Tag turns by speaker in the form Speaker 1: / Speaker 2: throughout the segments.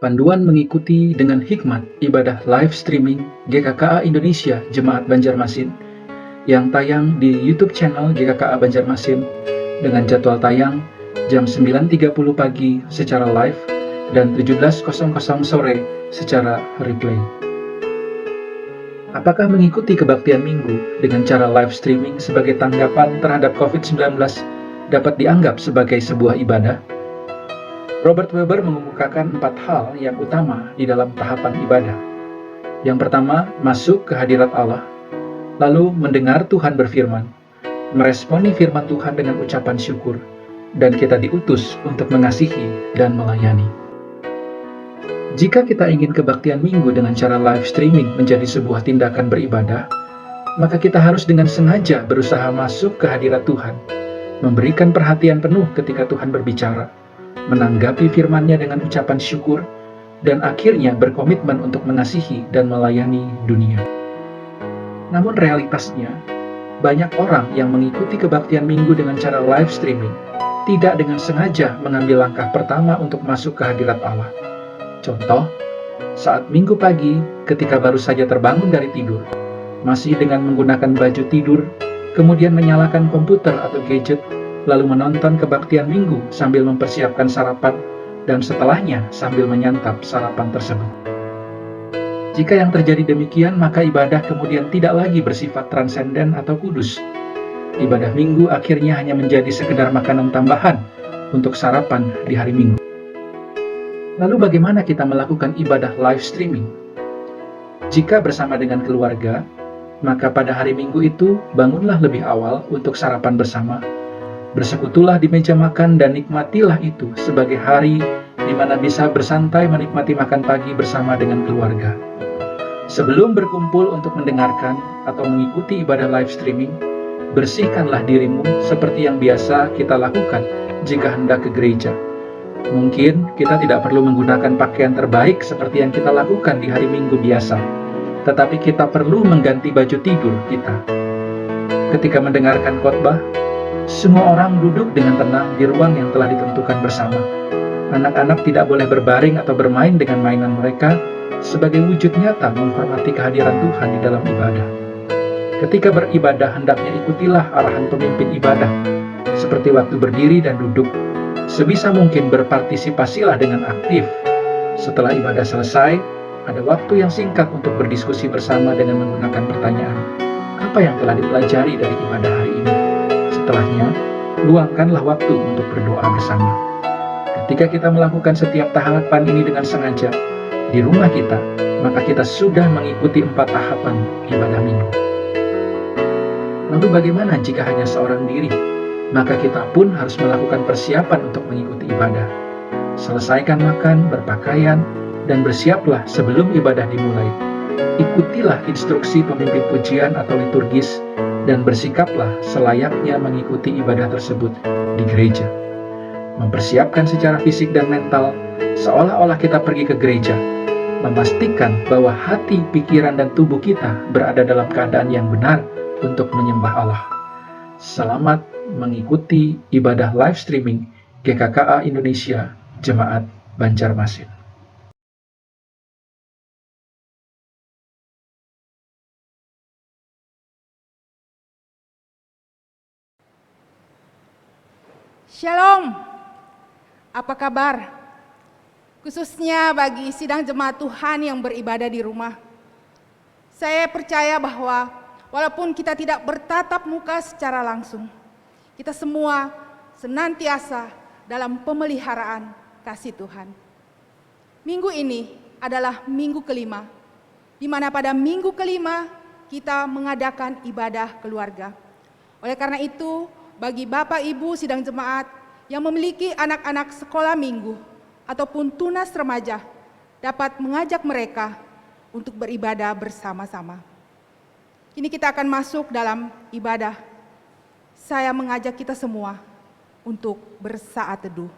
Speaker 1: Panduan mengikuti dengan hikmat ibadah live streaming GKKA Indonesia Jemaat Banjarmasin yang tayang di YouTube channel GKKA Banjarmasin dengan jadwal tayang jam 9.30 pagi secara live dan 17.00 sore secara replay. Apakah mengikuti kebaktian minggu dengan cara live streaming sebagai tanggapan terhadap COVID-19 dapat dianggap sebagai sebuah ibadah? Robert Weber mengemukakan 4 hal yang utama di dalam tahapan ibadah. Yang pertama, masuk ke hadirat Allah, lalu mendengar Tuhan berfirman, meresponi firman Tuhan dengan ucapan syukur, dan kita diutus untuk mengasihi dan melayani. Jika kita ingin kebaktian minggu dengan cara live streaming menjadi sebuah tindakan beribadah, maka kita harus dengan sengaja berusaha masuk ke hadirat Tuhan, memberikan perhatian penuh ketika Tuhan berbicara, menanggapi firman-Nya dengan ucapan syukur, dan akhirnya berkomitmen untuk mengasihi dan melayani dunia. Namun realitasnya, banyak orang yang mengikuti kebaktian minggu dengan cara live streaming, tidak dengan sengaja mengambil langkah pertama untuk masuk ke hadirat Allah. Contoh, saat minggu pagi ketika baru saja terbangun dari tidur, masih dengan menggunakan baju tidur, kemudian menyalakan komputer atau gadget, lalu menonton kebaktian minggu sambil mempersiapkan sarapan, dan setelahnya sambil menyantap sarapan tersebut. Jika yang terjadi demikian, maka ibadah kemudian tidak lagi bersifat transenden atau kudus. Ibadah minggu akhirnya hanya menjadi sekedar makanan tambahan untuk sarapan di hari minggu. Lalu bagaimana kita melakukan ibadah live streaming? Jika bersama dengan keluarga, maka pada hari minggu itu bangunlah lebih awal untuk sarapan bersama. Bersekutulah di meja makan dan nikmatilah itu sebagai hari di mana bisa bersantai menikmati makan pagi bersama dengan keluarga. Sebelum berkumpul untuk mendengarkan atau mengikuti ibadah live streaming, bersihkanlah dirimu seperti yang biasa kita lakukan jika hendak ke gereja. Mungkin kita tidak perlu menggunakan pakaian terbaik seperti yang kita lakukan di hari Minggu biasa, tetapi kita perlu mengganti baju tidur kita. Ketika mendengarkan khotbah, semua orang duduk dengan tenang di ruang yang telah ditentukan bersama. Anak-anak tidak boleh berbaring atau bermain dengan mainan mereka sebagai wujud nyata menghormati kehadiran Tuhan di dalam ibadah. Ketika beribadah, hendaknya ikutilah arahan pemimpin ibadah, seperti waktu berdiri dan duduk. Sebisa mungkin berpartisipasilah dengan aktif. Setelah ibadah selesai, ada waktu yang singkat untuk berdiskusi bersama dengan menggunakan pertanyaan. Apa yang telah dipelajari dari ibadah hari ini? Setelahnya, luangkanlah waktu untuk berdoa bersama. Ketika kita melakukan setiap tahapan ini dengan sengaja di rumah kita, maka kita sudah mengikuti 4 tahapan ibadah minggu. Lalu bagaimana jika hanya seorang diri? Maka kita pun harus melakukan persiapan untuk mengikuti ibadah. Selesaikan makan, berpakaian, dan bersiaplah sebelum ibadah dimulai. Ikutilah instruksi pemimpin pujian atau liturgis, dan bersikaplah selayaknya mengikuti ibadah tersebut di gereja. Mempersiapkan secara fisik dan mental, seolah-olah kita pergi ke gereja. Memastikan bahwa hati, pikiran, dan tubuh kita berada dalam keadaan yang benar untuk menyembah Allah. Selamat mengikuti ibadah live streaming GKKA Indonesia Jemaat Banjarmasin.
Speaker 2: Shalom, apa kabar? Khususnya bagi sidang jemaat Tuhan yang beribadah di rumah. Saya percaya bahwa walaupun kita tidak bertatap muka secara langsung, kita semua senantiasa dalam pemeliharaan kasih Tuhan. Minggu ini adalah minggu kelima, di mana pada minggu kelima kita mengadakan ibadah keluarga. Oleh karena itu, bagi Bapak Ibu sidang jemaat yang memiliki anak-anak sekolah minggu ataupun tunas remaja, dapat mengajak mereka untuk beribadah bersama-sama. Kini kita akan masuk dalam ibadah. Saya mengajak kita semua untuk bersaat teduh.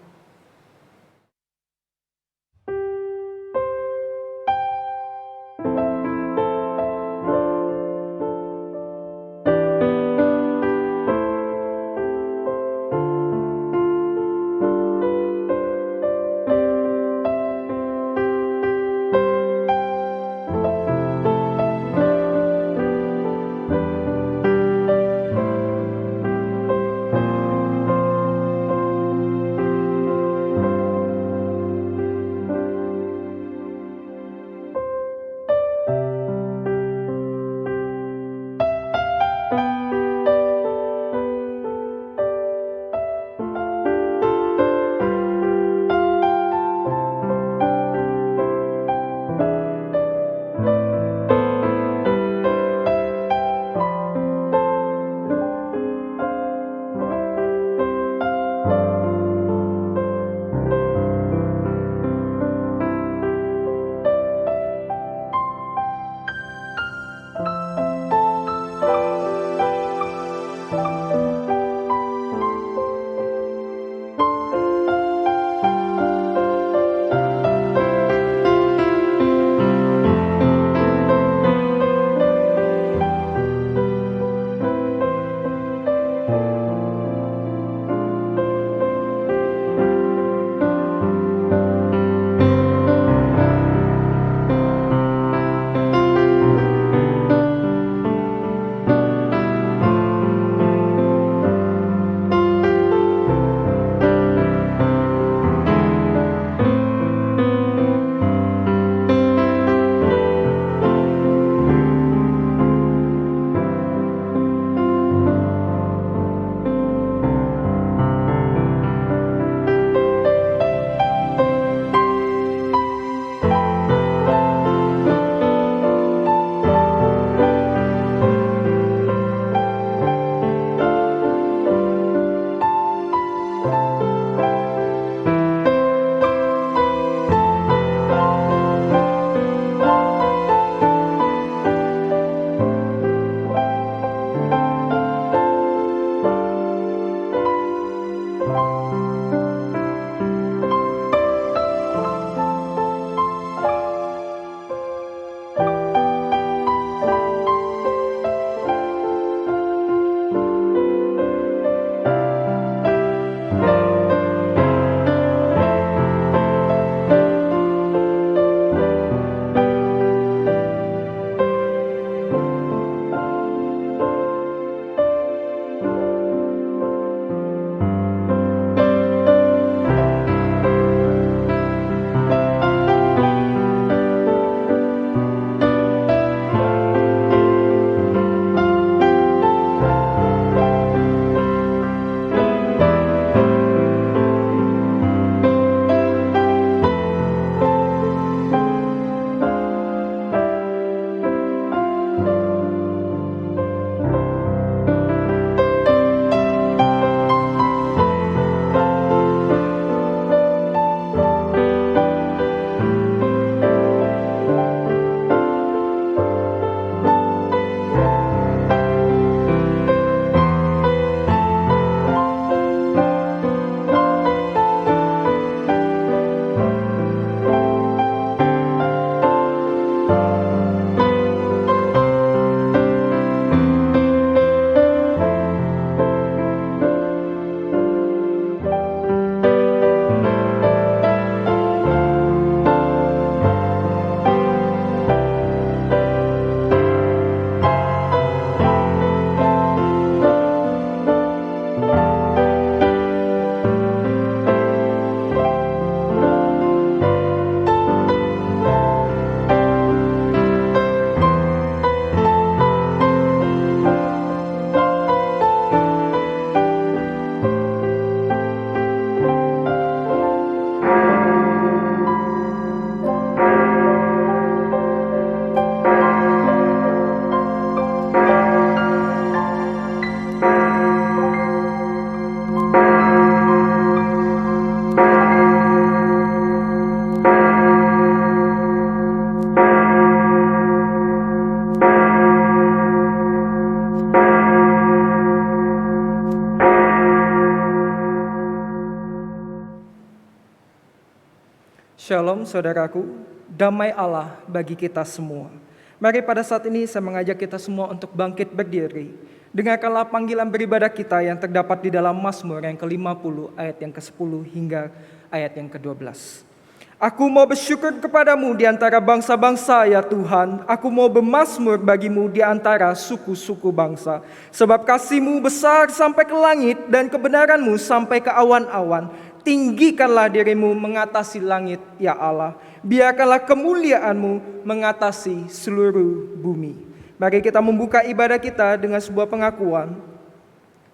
Speaker 3: Shalom saudaraku, damai Allah bagi kita semua. Mari pada saat ini saya mengajak kita semua untuk bangkit berdiri. Dengarkanlah panggilan beribadah kita yang terdapat di dalam Mazmur yang ke-50 ayat yang ke-10 hingga ayat yang ke-12. Aku mau bersyukur kepadamu di antara bangsa-bangsa ya Tuhan. Aku mau bermazmur bagimu di antara suku-suku bangsa. Sebab kasih-Mu besar sampai ke langit dan kebenaran-Mu sampai ke awan-awan. Tinggikanlah dirimu mengatasi langit, ya Allah. Biarkanlah kemuliaan-Mu mengatasi seluruh bumi. Mari kita membuka ibadah kita dengan sebuah pengakuan.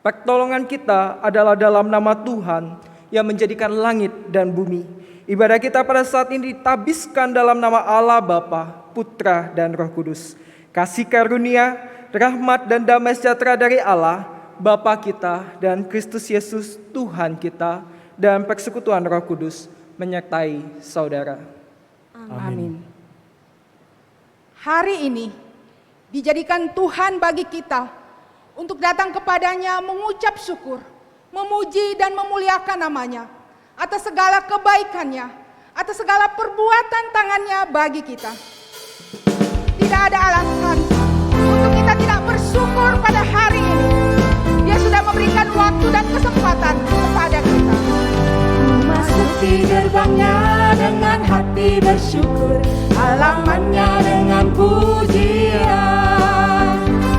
Speaker 3: Pertolongan kita adalah dalam nama Tuhan yang menjadikan langit dan bumi. Ibadah kita pada saat ini ditabiskan dalam nama Allah Bapa, Putra, dan Roh Kudus. Kasih karunia, rahmat, dan damai sejahtera dari Allah, Bapa kita, dan Kristus Yesus, Tuhan kita, dan persekutuan Roh Kudus menyertai saudara.
Speaker 2: Amin. Hari ini dijadikan Tuhan bagi kita untuk datang kepadanya mengucap syukur, memuji dan memuliakan namanya atas segala kebaikannya, atas segala perbuatan tangannya bagi kita. Tidak ada alasan untuk kita tidak bersyukur pada hari ini. Dia sudah memberikan waktu dan kesempatan kepada kita.
Speaker 4: Masuki gerbangnya dengan hati bersyukur, halamannya dengan pujian.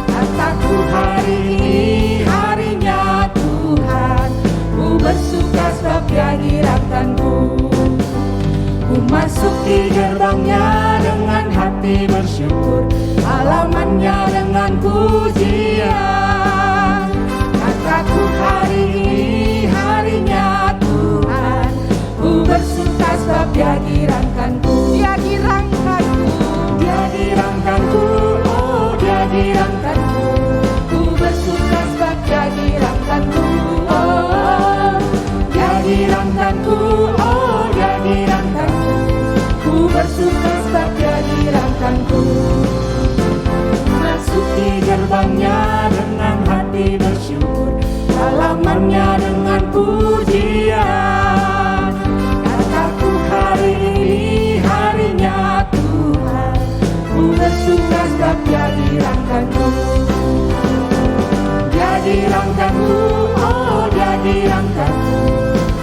Speaker 4: Kataku hari ini harinya Tuhan, ku bersuka sebab Dia dirahkanku. Ku masuki gerbangnya dengan hati bersyukur, halamannya dengan pujian. Kataku hari ini harinya Tuhan, ku bersuka sebab Dia dirahkanku.
Speaker 2: Dia dirahkanku.
Speaker 4: Dia dirahkanku, oh Dia dirahkanku. Ku bersuka sebab Dia dirahkanku, oh Dia dirahkanku, oh Dia dirahkanku. Ku bersuka sebab Dia dirahkanku. Masuki gerbangnya dengan hati bersyukur, halamannya dengan pujian. Kataku hari ini harinya Tuhan, ku bersuka sebab Dia dirahkanku. Dia dirahkanku, oh Dia dirahkanku.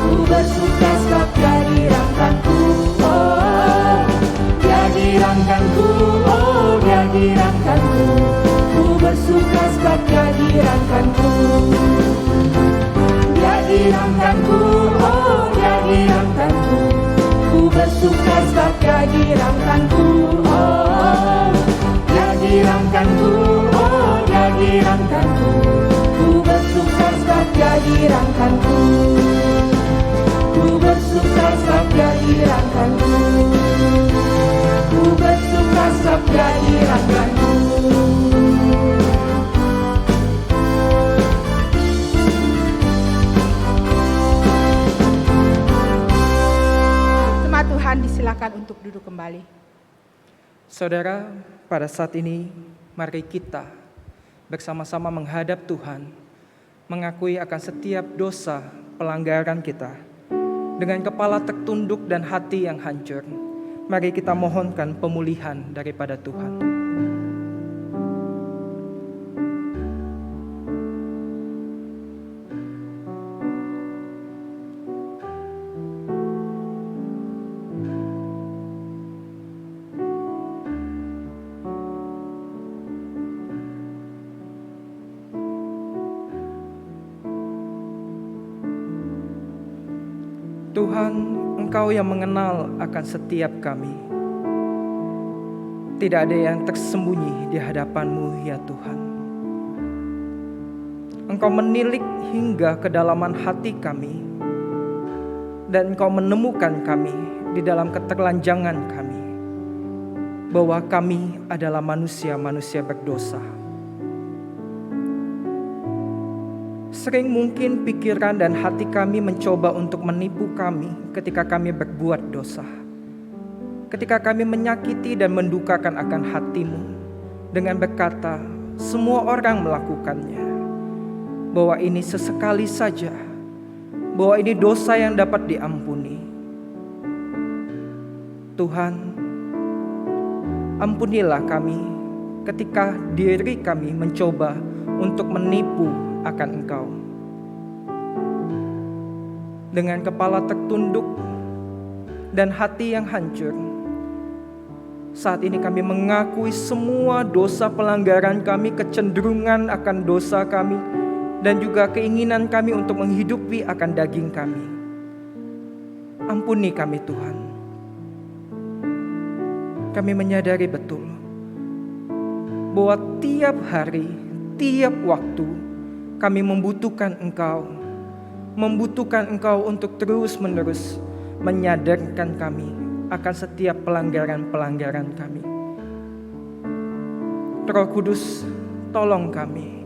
Speaker 4: Ku bersuka sebab Dia dirahkanku, oh Dia dirahkanku, oh Dia dirahkanku. Ku bersuka sebab Dia dirahkanku. Dia dirahkanku, oh Dia dirahkanku. Ku bersuka sebab Dia dirahkanku, oh Dia dirahkanku, oh Dia dirahkanku. Ku bersuka sebab Dia dirahkanku. Ku bersuka sebab Dia dirahkanku. Ku bersuka sebab Dia dirahkanku.
Speaker 2: Jemaat Tuhan disilakan untuk duduk kembali.
Speaker 3: Saudara, pada saat ini mari kita bersama-sama menghadap Tuhan, mengakui akan setiap dosa pelanggaran kita. Dengan kepala tertunduk dan hati yang hancur, mari kita mohonkan pemulihan daripada Tuhan. Tuhan, Engkau yang mengenal akan setiap kami. Tidak ada yang tersembunyi di hadapan-Mu, ya Tuhan. Engkau menilik hingga kedalaman hati kami, dan Engkau menemukan kami di dalam keterlanjangan kami, bahwa kami adalah manusia-manusia berdosa. Sering mungkin pikiran dan hati kami mencoba untuk menipu kami ketika kami berbuat dosa. Ketika kami menyakiti dan mendukakan akan hati-Mu dengan berkata, semua orang melakukannya, bahwa ini sesekali saja, bahwa ini dosa yang dapat diampuni. Tuhan, ampunilah kami ketika diri kami mencoba untuk menipu akan Engkau. Dengan kepala tertunduk dan hati yang hancur, saat ini kami mengakui semua dosa pelanggaran kami, kecenderungan akan dosa kami, dan juga keinginan kami untuk menghidupi akan daging kami. Ampuni kami Tuhan. Kami menyadari betul bahwa tiap hari, tiap waktu kami membutuhkan Engkau untuk terus-menerus menyadarkan kami akan setiap pelanggaran-pelanggaran kami. Roh Kudus, tolong kami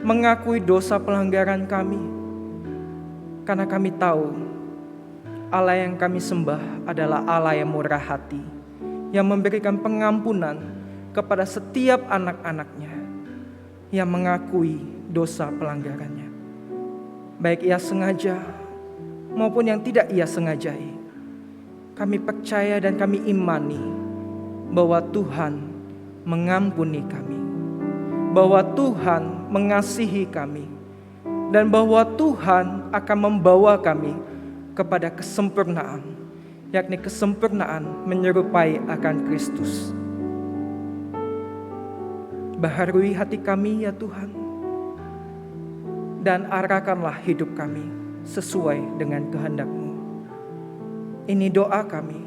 Speaker 3: mengakui dosa pelanggaran kami, karena kami tahu Allah yang kami sembah adalah Allah yang murah hati, yang memberikan pengampunan kepada setiap anak-anaknya yang mengakui dosa pelanggarannya, baik ia sengaja maupun yang tidak ia sengajai. Kami percaya dan kami imani bahwa Tuhan mengampuni kami, bahwa Tuhan mengasihi kami, dan bahwa Tuhan akan membawa kami kepada kesempurnaan, yakni kesempurnaan menyerupai akan Kristus. Baharui hati kami ya Tuhan, dan arahkanlah hidup kami sesuai dengan kehendak-Mu. Ini doa kami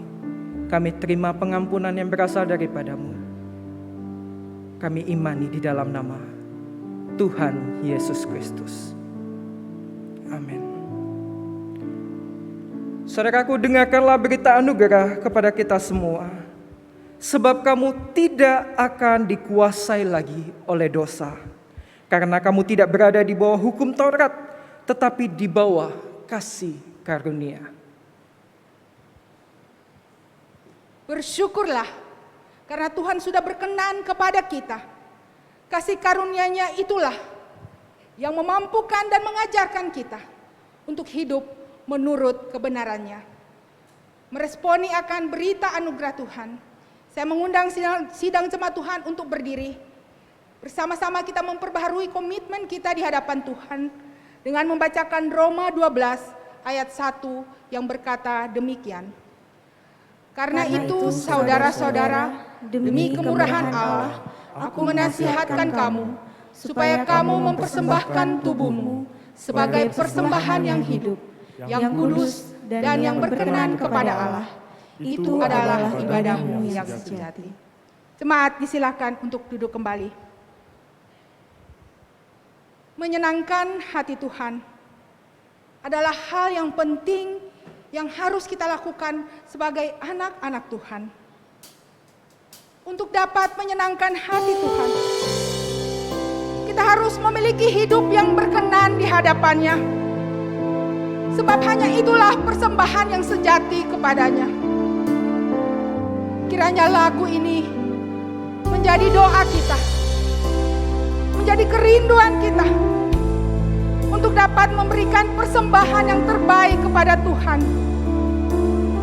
Speaker 3: terima pengampunan yang berasal daripada-Mu. Kami imani di dalam nama Tuhan Yesus Kristus. Amin. Saudaraku, dengarkanlah berita anugerah kepada kita semua. Sebab kamu tidak akan dikuasai lagi oleh dosa, karena kamu tidak berada di bawah hukum Taurat, tetapi di bawah kasih karunia.
Speaker 2: Bersyukurlah, karena Tuhan sudah berkenan kepada kita. Kasih karunia-Nya itulah yang memampukan dan mengajarkan kita untuk hidup menurut kebenarannya. Meresponi akan berita anugerah Tuhan, saya mengundang sidang jemaat Tuhan untuk berdiri. Bersama-sama kita memperbaharui komitmen kita di hadapan Tuhan dengan membacakan Roma 12 ayat 1 yang berkata demikian. Karena itu saudara-saudara, demi kemurahan Allah, aku menasihatkan kamu, supaya kamu mempersembahkan tubuhmu sebagai persembahan yang hidup, yang kudus, dan yang berkenan kepada Allah. Itu adalah ibadahmu yang sejati. Jemaat disilakan untuk duduk kembali. Menyenangkan hati Tuhan adalah hal yang penting yang harus kita lakukan sebagai anak-anak Tuhan. Untuk dapat menyenangkan hati Tuhan, kita harus memiliki hidup yang berkenan di hadapan-Nya. Sebab hanya itulah persembahan yang sejati kepada-Nya. Kiranya lagu ini menjadi doa kita, menjadi kerinduan kita untuk dapat memberikan persembahan yang terbaik kepada Tuhan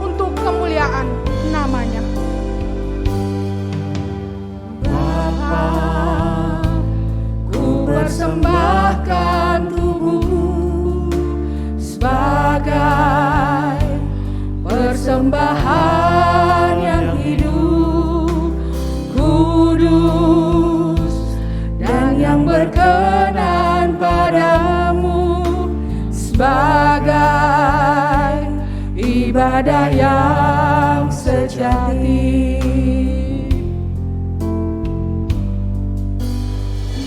Speaker 2: untuk kemuliaan nama-Nya.
Speaker 4: Bapa, ku persembahkan tubuhku sebagai persembahan yang hidup, kudus, dan yang berkenan padamu, sebagai ibadah yang sejati.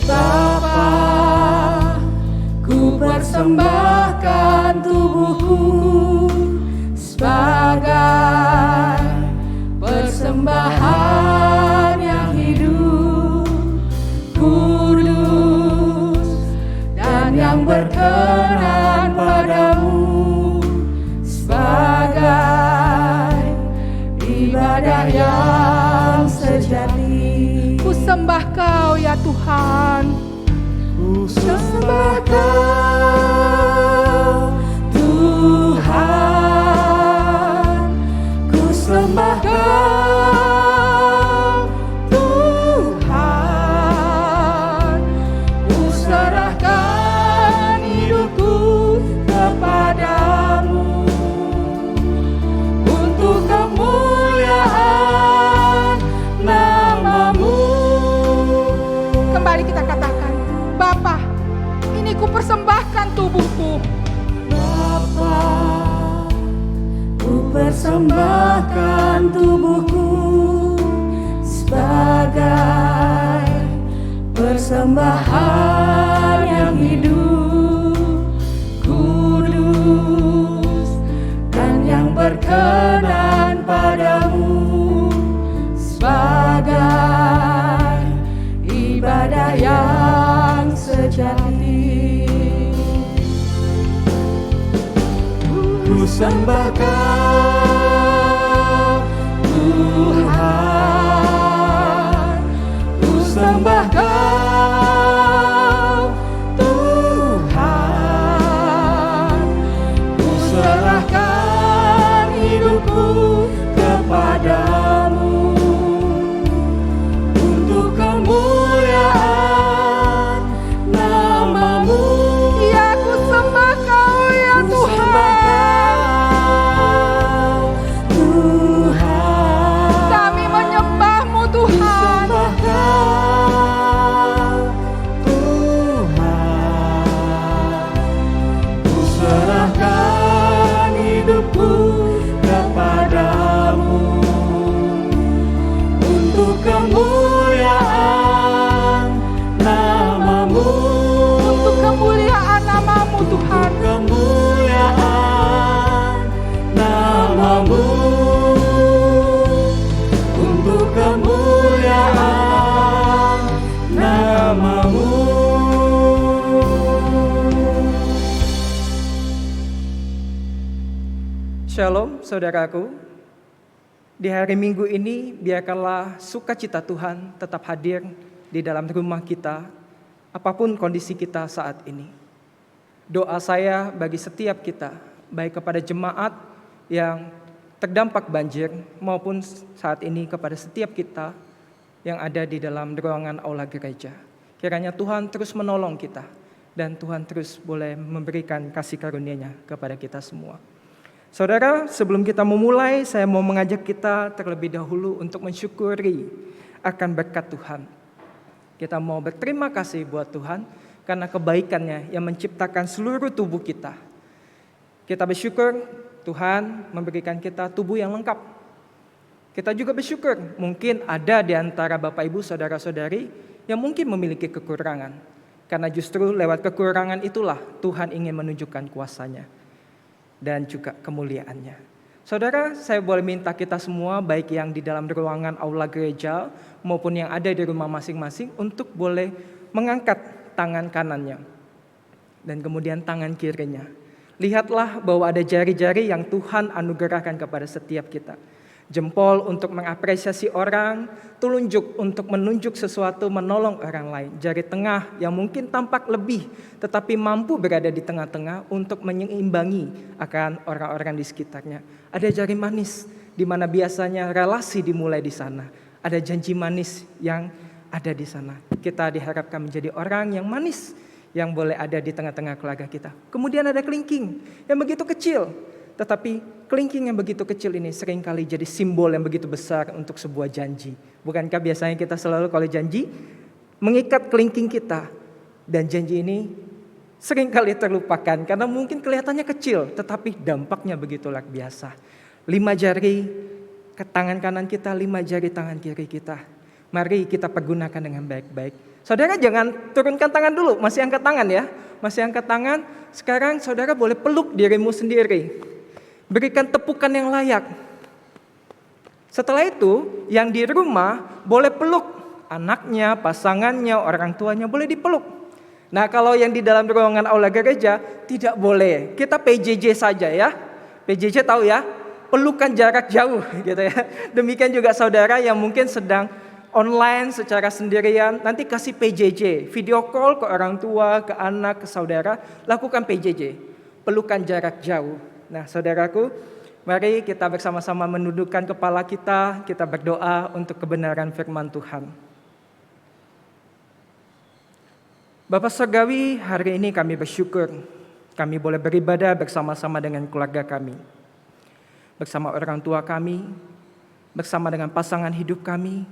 Speaker 4: Bapa, ku persembahkan tubuhku sebagai persembahan yang hidup, kudus, dan yang berkenan padamu, sebagai ibadah yang sejati.
Speaker 2: Ku sembah Kau ya Tuhan,
Speaker 4: ku sembah Kau Tuhan, ku sembah
Speaker 2: tubuhku.
Speaker 4: Bapa, ku persembahkan tubuhku sebagai persembahan yang hidup, kudus, dan yang berkenan padamu, sebagai ibadah yang sejati. Ku sembah Kau, Tuhan, ku sembah Kau, Tuhan, ku serahkan hidupku kepadamu untuk kemuliaan nama-Mu.
Speaker 2: Ya, ku sembah Kau ya Tuhan.
Speaker 4: Tuhan,
Speaker 2: Kami menyembah-Mu Tuhan.
Speaker 4: sembah Kau, Tuhan, ku serahkan hidupku kepadamu untuk kemuliaan nama-Mu,
Speaker 2: Untuk kemuliaan nama-Mu Tuhan.
Speaker 4: kemuliaan nama-Mu, untuk kemuliaan nama-Mu.
Speaker 3: Shalom saudaraku. Di hari Minggu ini biarkanlah sukacita Tuhan tetap hadir di dalam rumah kita, apapun kondisi kita saat ini. Doa saya bagi setiap kita, baik kepada jemaat yang terdampak banjir maupun saat ini kepada setiap kita yang ada di dalam ruangan aula gereja. Kiranya Tuhan terus menolong kita dan Tuhan terus boleh memberikan kasih karunia-Nya kepada kita semua. Saudara, sebelum kita memulai, saya mau mengajak kita terlebih dahulu untuk mensyukuri akan berkat Tuhan. Kita mau berterima kasih buat Tuhan karena kebaikan-Nya yang menciptakan seluruh tubuh kita. Kita bersyukur Tuhan memberikan kita tubuh yang lengkap. Kita juga bersyukur mungkin ada di antara Bapak Ibu saudara-saudari yang mungkin memiliki kekurangan. Karena justru lewat kekurangan itulah Tuhan ingin menunjukkan kuasa-Nya dan juga kemuliaan-Nya. Saudara, saya boleh minta kita semua, baik yang di dalam ruangan aula gereja maupun yang ada di rumah masing-masing, untuk boleh mengangkat tangan kanannya dan kemudian tangan kirinya. Lihatlah bahwa ada jari-jari yang Tuhan anugerahkan kepada setiap kita. Jempol untuk mengapresiasi orang, telunjuk untuk menunjuk sesuatu, menolong orang lain. Jari tengah yang mungkin tampak lebih, tetapi mampu berada di tengah-tengah untuk menyeimbangi akan orang-orang di sekitarnya. Ada jari manis, di mana biasanya relasi dimulai di sana. Ada janji manis yang ada di sana. Kita diharapkan menjadi orang yang manis, yang boleh ada di tengah-tengah keluarga kita. Kemudian ada kelingking yang begitu kecil, tetapi kelingking yang begitu kecil ini seringkali jadi simbol yang begitu besar untuk sebuah janji. Bukankah biasanya kita selalu kalau janji mengikat kelingking kita, dan janji ini seringkali terlupakan karena mungkin kelihatannya kecil, tetapi dampaknya begitu luar biasa. 5 jari ke tangan kanan kita, 5 jari tangan kiri kita. Mari kita pergunakan dengan baik-baik. Saudara jangan turunkan tangan dulu, masih angkat tangan ya. Masih angkat tangan. Sekarang saudara boleh peluk dirimu sendiri. Berikan tepukan yang layak. Setelah itu, yang di rumah boleh peluk anaknya, pasangannya, orang tuanya, boleh dipeluk. Nah, kalau yang di dalam ruangan aula gereja tidak boleh. Kita PJJ saja ya. PJJ tahu ya? Pelukan jarak jauh gitu ya. Demikian juga saudara yang mungkin sedang online secara sendirian, nanti kasih PJJ, video call ke orang tua, ke anak, ke saudara, lakukan PJJ, pelukan jarak jauh. Nah, saudaraku, mari kita bersama-sama menundukkan kepala kita berdoa untuk kebenaran firman Tuhan. Bapak Surgawi, hari ini kami bersyukur, kami boleh beribadah bersama-sama dengan keluarga kami, bersama orang tua kami, bersama dengan pasangan hidup kami,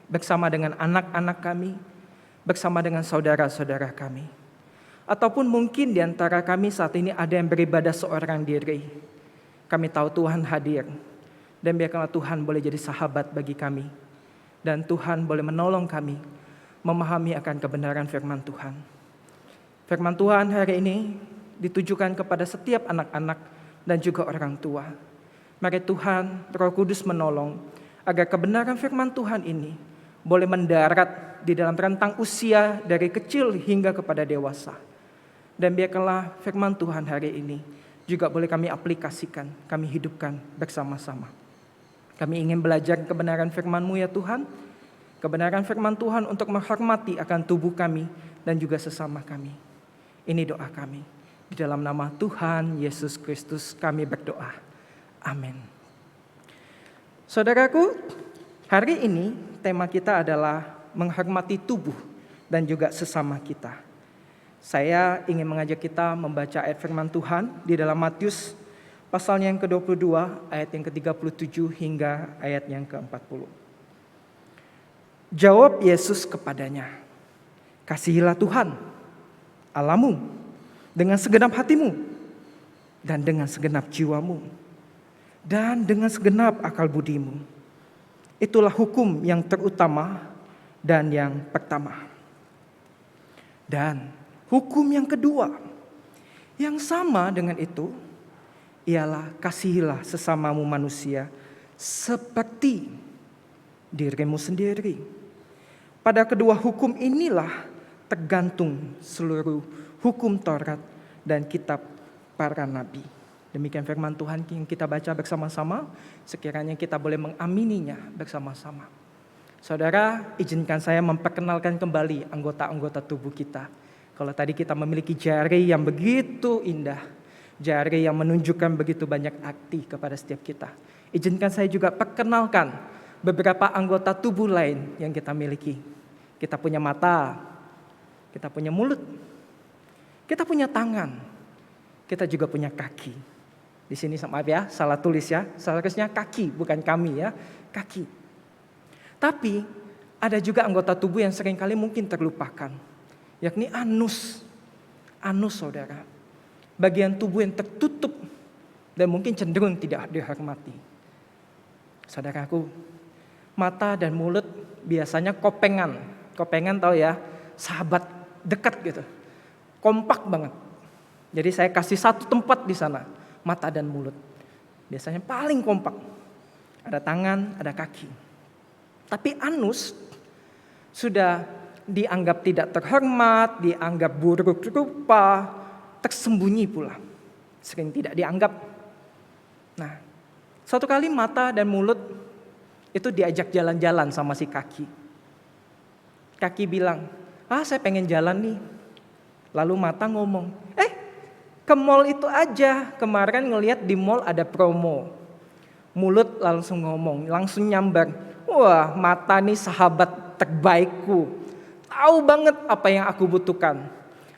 Speaker 3: bersama dengan anak-anak kami, bersama dengan saudara-saudara kami. Ataupun mungkin di antara kami saat ini ada yang beribadah seorang diri. Kami tahu Tuhan hadir. Dan biarkanlah Tuhan boleh jadi sahabat bagi kami. Dan Tuhan boleh menolong kami memahami akan kebenaran firman Tuhan. Firman Tuhan hari ini ditujukan kepada setiap anak-anak dan juga orang tua. Mari Tuhan, Roh Kudus menolong agar kebenaran firman Tuhan ini boleh mendarat di dalam rentang usia dari kecil hingga kepada dewasa. Dan biarkanlah firman Tuhan hari ini juga boleh kami aplikasikan, kami hidupkan bersama-sama. Kami ingin belajar kebenaran firman-Mu ya Tuhan, kebenaran firman Tuhan untuk menghormati akan tubuh kami dan juga sesama kami. Ini doa kami. Di dalam nama Tuhan Yesus Kristus kami berdoa. Amin. Saudaraku, hari ini tema kita adalah menghormati tubuh dan juga sesama kita. Saya ingin mengajak kita membaca ayat firman Tuhan di dalam Matius pasalnya yang ke-22, ayat yang ke-37 hingga ayat yang ke-40. Jawab Yesus kepadanya, "Kasihilah Tuhan, Allahmu, dengan segenap hatimu, dan dengan segenap jiwamu, dan dengan segenap akal budimu. Itulah hukum yang terutama dan yang pertama. Dan hukum yang kedua, yang sama dengan itu, ialah kasihilah sesamamu manusia seperti dirimu sendiri. Pada kedua hukum inilah tergantung seluruh hukum Taurat dan kitab para nabi." Demikian firman Tuhan yang kita baca bersama-sama, sekiranya kita boleh mengamininya bersama-sama. Saudara, izinkan saya memperkenalkan kembali anggota-anggota tubuh kita. Kalau tadi kita memiliki jari yang begitu indah, jari yang menunjukkan begitu banyak arti kepada setiap kita. Izinkan saya juga perkenalkan beberapa anggota tubuh lain yang kita miliki. Kita punya mata, kita punya mulut, kita punya tangan, kita juga punya kaki. Di sini maaf ya, salah tulis ya, seharusnya kaki bukan kami ya, kaki. Tapi ada juga anggota tubuh yang seringkali mungkin terlupakan, yakni anus. Anus, saudara, bagian tubuh yang tertutup dan mungkin cenderung tidak dihormati. Saudaraku, mata dan mulut biasanya kopengan. Kopengan tahu ya, sahabat dekat gitu. Kompak banget. Jadi saya kasih satu tempat di sana, mata dan mulut. Biasanya paling kompak. Ada tangan, ada kaki. Tapi anus sudah dianggap tidak terhormat, dianggap buruk rupa, tersembunyi pula. Sering tidak dianggap. Nah, suatu kali mata dan mulut itu diajak jalan-jalan sama si kaki. Kaki bilang, saya pengen jalan nih. Lalu mata ngomong, ke mall itu aja. Kemarin ngelihat di mall ada promo. Mulut langsung ngomong, langsung nyambar. Wah, mata nih sahabat terbaikku. Tahu banget apa yang aku butuhkan.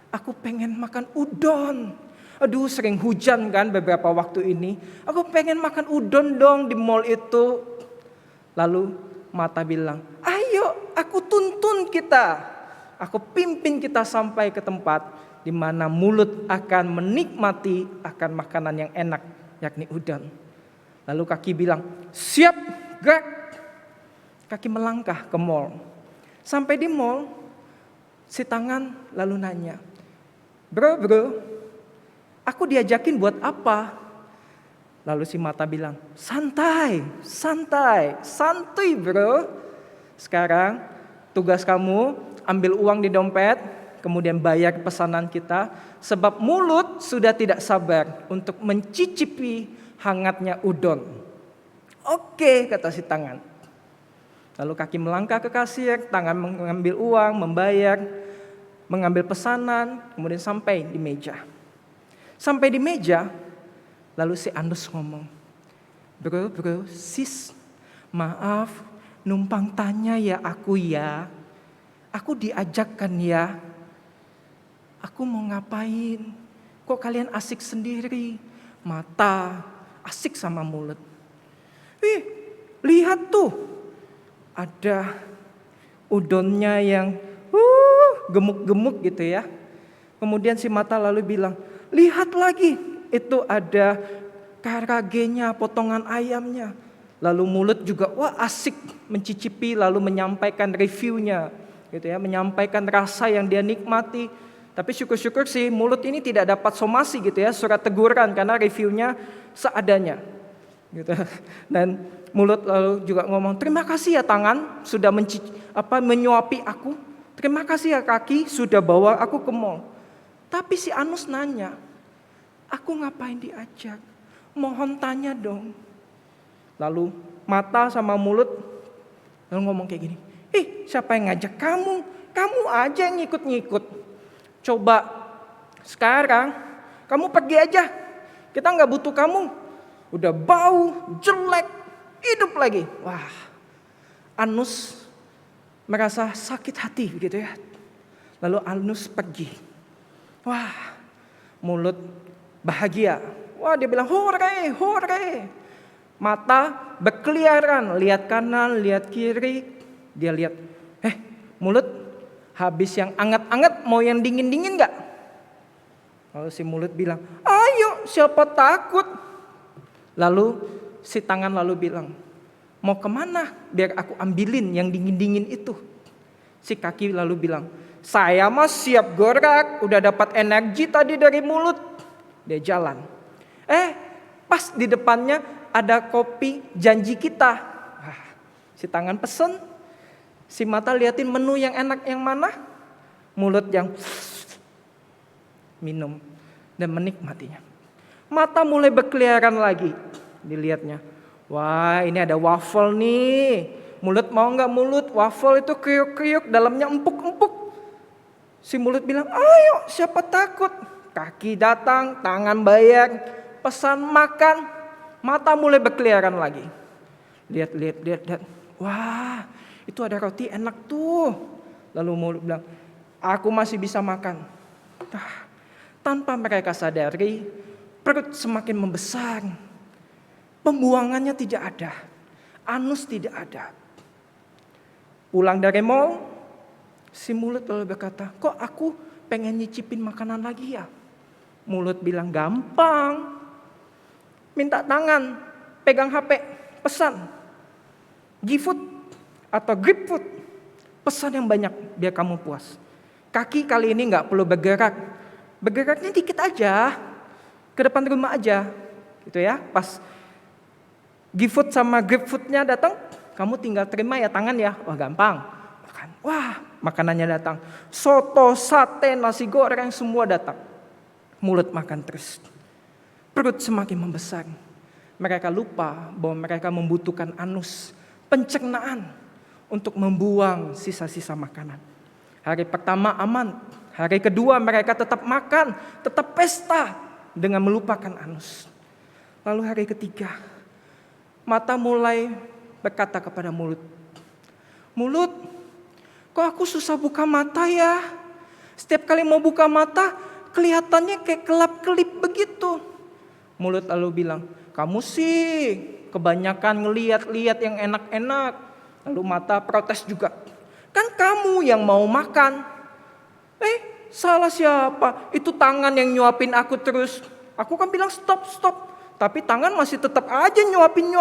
Speaker 3: Aku pengen makan udon. Aduh, sering hujan kan beberapa waktu ini. Aku pengen makan udon dong di mall itu. Lalu mata bilang, ayo aku tuntun kita. Aku pimpin kita sampai ke tempat di mana mulut akan menikmati akan makanan yang enak, yakni udon. Lalu kaki bilang, siap, gerak. Kaki melangkah ke mall. Sampai di mall, si tangan lalu nanya, bro, aku diajakin buat apa? Lalu si mata bilang, santai bro. Sekarang tugas kamu ambil uang di dompet, kemudian bayar pesanan kita, sebab mulut sudah tidak sabar untuk mencicipi hangatnya udon. Oke, kata si tangan. Lalu kaki melangkah ke kasir, tangan mengambil uang, membayar, mengambil pesanan, kemudian sampai di meja. Sampai di meja, lalu si anus ngomong, bro, sis, maaf, numpang tanya ya aku ya. Aku diajakkan ya. Aku mau ngapain? Kok kalian asik sendiri? Mata, asik sama mulut. Lihat tuh. Ada udonnya yang gemuk-gemuk gitu ya. Kemudian si mata lalu bilang, lihat lagi, itu ada karagenya, potongan ayamnya. Lalu mulut juga, wah asik mencicipi lalu menyampaikan reviewnya, gitu ya, menyampaikan rasa yang dia nikmati. Tapi syukur-syukur sih mulut ini tidak dapat somasi gitu ya, surat teguran karena reviewnya seadanya. Gitu. Dan mulut lalu juga ngomong, terima kasih ya tangan sudah menyuapi aku. Terima kasih ya kaki sudah bawa aku ke mall. Tapi si Anus nanya, aku ngapain diajak? Mohon tanya dong. Lalu mata sama mulut lalu ngomong kayak gini, siapa yang ngajak kamu? Kamu aja yang ngikut-ngikut. Coba sekarang kamu pergi aja. Kita gak butuh kamu. Udah bau, jelek, hidup lagi. Wah, Anus merasa sakit hati gitu ya. Lalu Anus pergi. Wah, mulut bahagia. Wah, dia bilang hore, hore. Mata berkeliaran, lihat kanan, lihat kiri. Dia lihat, mulut habis yang anget-anget, mau yang dingin-dingin gak? Lalu si mulut bilang, ayo siapa takut. Lalu si tangan lalu bilang, mau kemana biar aku ambilin yang dingin-dingin itu. Si kaki lalu bilang, saya mah siap gerak, udah dapat energi tadi dari mulut. Dia jalan. Pas di depannya ada kopi janji kita. Si tangan pesen, si mata liatin menu yang enak yang mana, mulut yang minum dan menikmatinya. Mata mulai berkeliaran lagi, dilihatnya. Wah, ini ada waffle nih. Mulut mau nggak mulut? Waffle itu kriuk-kriuk, dalamnya empuk-empuk. Si mulut bilang, ayo siapa takut. Kaki datang, tangan bayar, pesan makan. Mata mulai berkeliaran lagi. Lihat. Wah, itu ada roti enak tuh. Lalu mulut bilang, aku masih bisa makan. Tanpa mereka sadari, perut semakin membesar. Pembuangannya tidak ada. Anus tidak ada. Pulang dari mall, si mulut lalu berkata, kok aku pengen nyicipin makanan lagi ya? Mulut bilang, gampang. Minta tangan, pegang HP, pesan. GoFood atau GrabFood. Pesan yang banyak biar kamu puas. Kaki kali ini gak perlu bergerak. Bergeraknya dikit aja. Ke depan rumah aja. Gitu ya. Pas GoFood sama GrabFoodnya datang, kamu tinggal terima ya tangan ya. Wah gampang. Makan. Wah makanannya datang. Soto, sate, nasi goreng semua datang. Mulut makan terus. Perut semakin membesar. Mereka lupa bahwa mereka membutuhkan anus, pencernaan untuk membuang sisa-sisa makanan. Hari pertama aman. Hari kedua mereka tetap makan, tetap pesta dengan melupakan anus. Lalu hari ketiga, mata mulai berkata kepada mulut. Mulut, kok aku susah buka mata ya? Setiap kali mau buka mata, kelihatannya kayak kelap-kelip begitu. Mulut lalu bilang, kamu sih kebanyakan ngeliat-liat yang enak-enak. Lalu mata protes juga, kan kamu yang mau makan. Salah siapa? Itu tangan yang nyuapin aku terus. Aku kan bilang stop. Tapi tangan masih tetap aja nyuapin.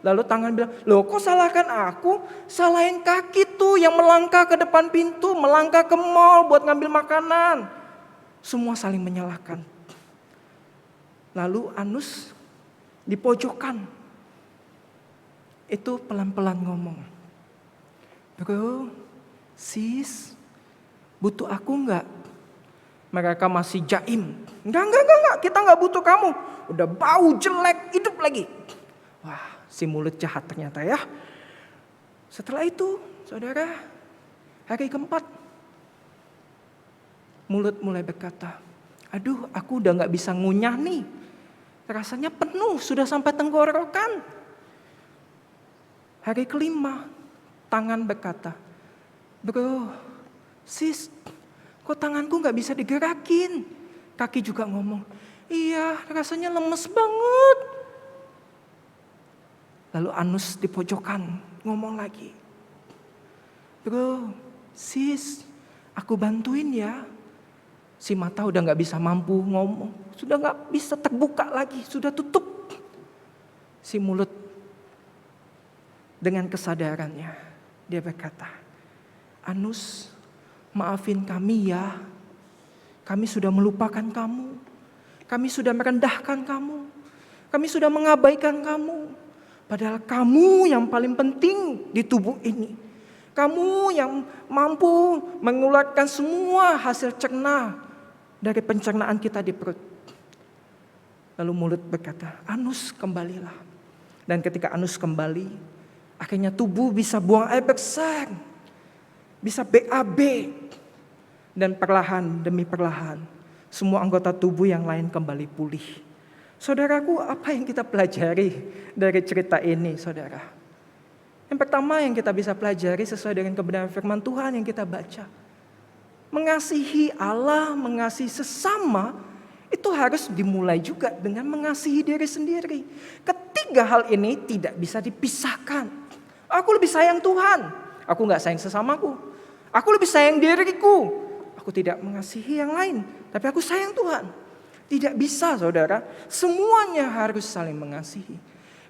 Speaker 3: Lalu tangan bilang, loh kok salahkan aku? Salahin kaki tuh yang melangkah ke depan pintu, melangkah ke mall buat ngambil makanan. Semua saling menyalahkan. Lalu anus di pojokan itu pelan-pelan ngomong, bro, sis, butuh aku nggak? Mereka masih jaim, enggak, kita nggak butuh kamu. Udah bau jelek, hidup lagi. Wah, si mulut jahat ternyata ya. Setelah itu, saudara, hari keempat, mulut mulai berkata, aduh, aku udah nggak bisa ngunyah nih. Rasanya penuh, sudah sampai tenggorokan. Hari kelima, tangan berkata, bro, sis, kok tanganku gak bisa digerakin? Kaki juga ngomong, iya rasanya lemes banget. Lalu anus di pojokan ngomong lagi, bro, sis, aku bantuin ya. Si mata udah gak bisa mampu ngomong, sudah gak bisa terbuka lagi, sudah tutup. Si mulut dengan kesadarannya, dia berkata, Anus, maafin kami ya. Kami sudah melupakan kamu. Kami sudah merendahkan kamu. Kami sudah mengabaikan kamu. Padahal kamu yang paling penting di tubuh ini. Kamu yang mampu mengeluarkan semua hasil cerna dari pencernaan kita di perut. Lalu mulut berkata, Anus kembalilah. Dan ketika anus kembali, akhirnya tubuh bisa buang air besar. Bisa BAB. Dan perlahan demi perlahan, semua anggota tubuh yang lain kembali pulih. Saudaraku, apa yang kita pelajari dari cerita ini, saudara? Yang pertama yang kita bisa pelajari sesuai dengan kebenaran firman Tuhan yang kita baca. Mengasihi Allah, mengasihi sesama, itu harus dimulai juga dengan mengasihi diri sendiri. Ketiga hal ini tidak bisa dipisahkan. Aku lebih sayang Tuhan, aku gak sayang sesamaku. Aku lebih sayang diriku, aku tidak mengasihi yang lain, tapi aku sayang Tuhan. Tidak bisa, saudara, semuanya harus saling mengasihi.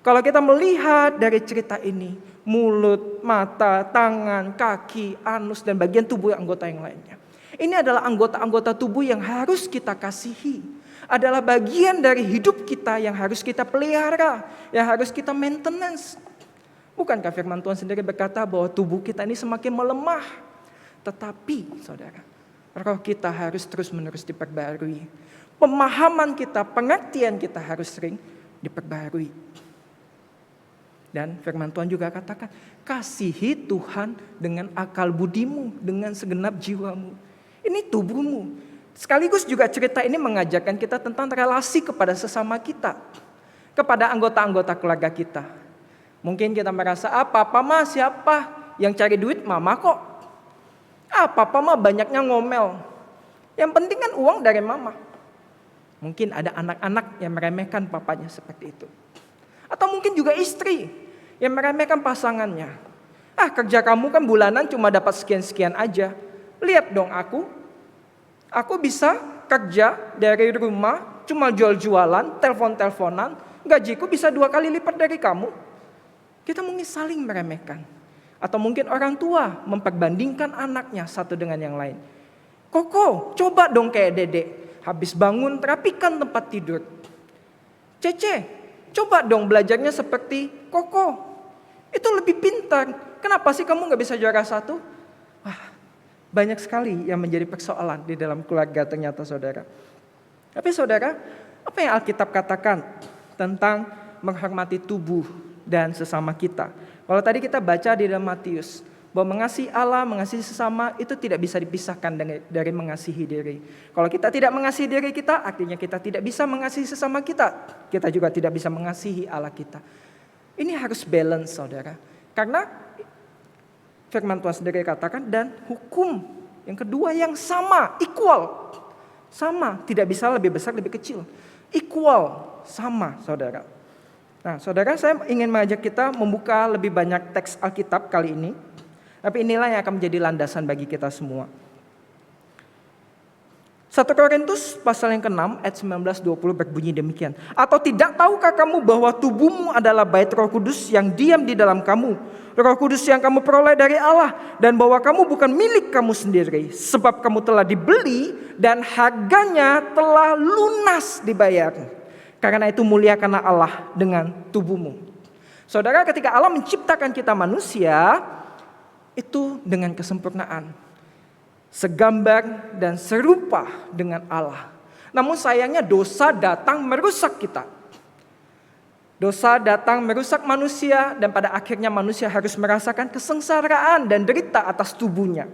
Speaker 3: Kalau kita melihat dari cerita ini, mulut, mata, tangan, kaki, anus, dan bagian tubuh anggota yang lainnya. Ini adalah anggota-anggota tubuh yang harus kita kasihi. Adalah bagian dari hidup kita yang harus kita pelihara, yang harus kita maintenance. Bukankah firman Tuhan sendiri berkata bahwa tubuh kita ini semakin melemah. Tetapi, saudara, roh kita harus terus-menerus diperbarui. Pemahaman kita, pengertian kita harus sering diperbarui. Dan firman Tuhan juga katakan, kasihi Tuhan dengan akal budimu, dengan segenap jiwamu. Ini tubuhmu. Sekaligus juga cerita ini mengajarkan kita tentang relasi kepada sesama kita. Kepada anggota-anggota keluarga kita. Mungkin kita merasa, papa mah siapa? Yang cari duit mama kok. Papa mah banyaknya ngomel. Yang penting kan uang dari mama. Mungkin ada anak-anak yang meremehkan papanya seperti itu. Atau mungkin juga istri yang meremehkan pasangannya. Kerja kamu kan bulanan cuma dapat sekian-sekian aja. Lihat dong aku. Aku bisa kerja dari rumah, cuma jual-jualan, telepon-teleponan. Gajiku bisa 2 kali lipat dari kamu. Kita mungkin saling meremehkan. Atau mungkin orang tua memperbandingkan anaknya satu dengan yang lain. Koko, coba dong kayak dedek. Habis bangun, rapikan tempat tidur. Cece, coba dong belajarnya seperti Koko. Itu lebih pintar. Kenapa sih kamu gak bisa juara 1? Banyak sekali yang menjadi persoalan di dalam keluarga ternyata, saudara. Tapi saudara, apa yang Alkitab katakan tentang menghormati tubuh dan sesama kita? Kalau tadi kita baca di dalam Matius, bahwa mengasihi Allah, mengasihi sesama itu tidak bisa dipisahkan dari mengasihi diri. Kalau kita tidak mengasihi diri kita, artinya kita tidak bisa mengasihi sesama kita. Kita juga tidak bisa mengasihi Allah kita. Ini harus balance, saudara. Karena firman Tuhan sendiri katakan, dan hukum yang kedua yang sama, equal. Sama, tidak bisa lebih besar, lebih kecil. Equal, sama, saudara. Nah, saudara, saya ingin mengajak kita membuka lebih banyak teks Alkitab kali ini. Tapi inilah yang akan menjadi landasan bagi kita semua. 1 Korintus pasal yang ke-6 ayat 19-20 berbunyi demikian. Atau tidak tahukah kamu bahwa tubuhmu adalah bait Roh Kudus yang diam di dalam kamu? Roh Kudus yang kamu peroleh dari Allah. Dan bahwa kamu bukan milik kamu sendiri. Sebab kamu telah dibeli dan harganya telah lunas dibayar. Karena itu muliakanlah Allah dengan tubuhmu. Saudara, ketika Allah menciptakan kita manusia, itu dengan kesempurnaan, segambar dan serupa dengan Allah. Namun sayangnya dosa datang merusak kita. Dosa datang merusak manusia dan pada akhirnya manusia harus merasakan kesengsaraan dan derita atas tubuhnya.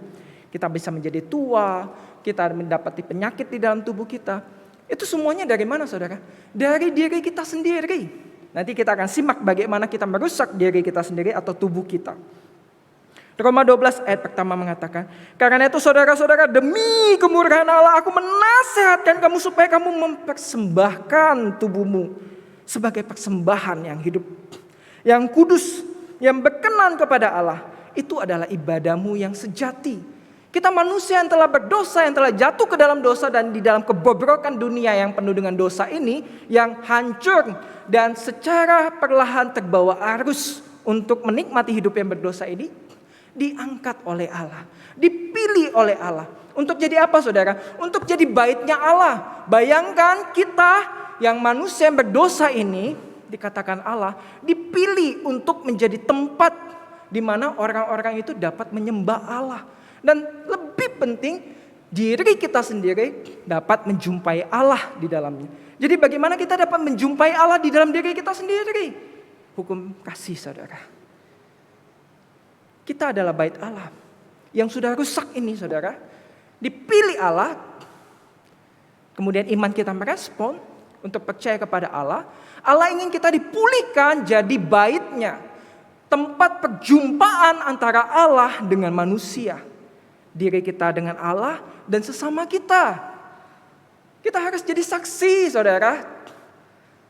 Speaker 3: Kita bisa menjadi tua, kita mendapati penyakit di dalam tubuh kita. Itu semuanya dari mana, saudara? Dari diri kita sendiri. Nanti kita akan simak bagaimana kita merusak diri kita sendiri atau tubuh kita. Roma 12 ayat pertama mengatakan, karena itu saudara-saudara, demi kemurahan Allah aku menasihatkan kamu supaya kamu mempersembahkan tubuhmu sebagai persembahan yang hidup, yang kudus, yang berkenan kepada Allah. Itu adalah ibadahmu yang sejati. Kita manusia yang telah berdosa, yang telah jatuh ke dalam dosa dan di dalam kebobrokan dunia yang penuh dengan dosa ini, yang hancur dan secara perlahan terbawa arus untuk menikmati hidup yang berdosa ini, diangkat oleh Allah, dipilih oleh Allah. Untuk jadi apa saudara? Untuk jadi baitnya Allah. Bayangkan kita yang manusia yang berdosa ini, dikatakan Allah, dipilih untuk menjadi tempat di mana orang-orang itu dapat menyembah Allah. Dan lebih penting, diri kita sendiri dapat menjumpai Allah di dalamnya. Jadi bagaimana kita dapat menjumpai Allah di dalam diri kita sendiri? Hukum kasih saudara. Kita adalah bait Allah yang sudah rusak ini saudara. Dipilih Allah, kemudian iman kita merespon untuk percaya kepada Allah. Allah ingin kita dipulihkan jadi baitnya, tempat perjumpaan antara Allah dengan manusia, diri kita dengan Allah dan sesama kita. Kita harus jadi saksi saudara.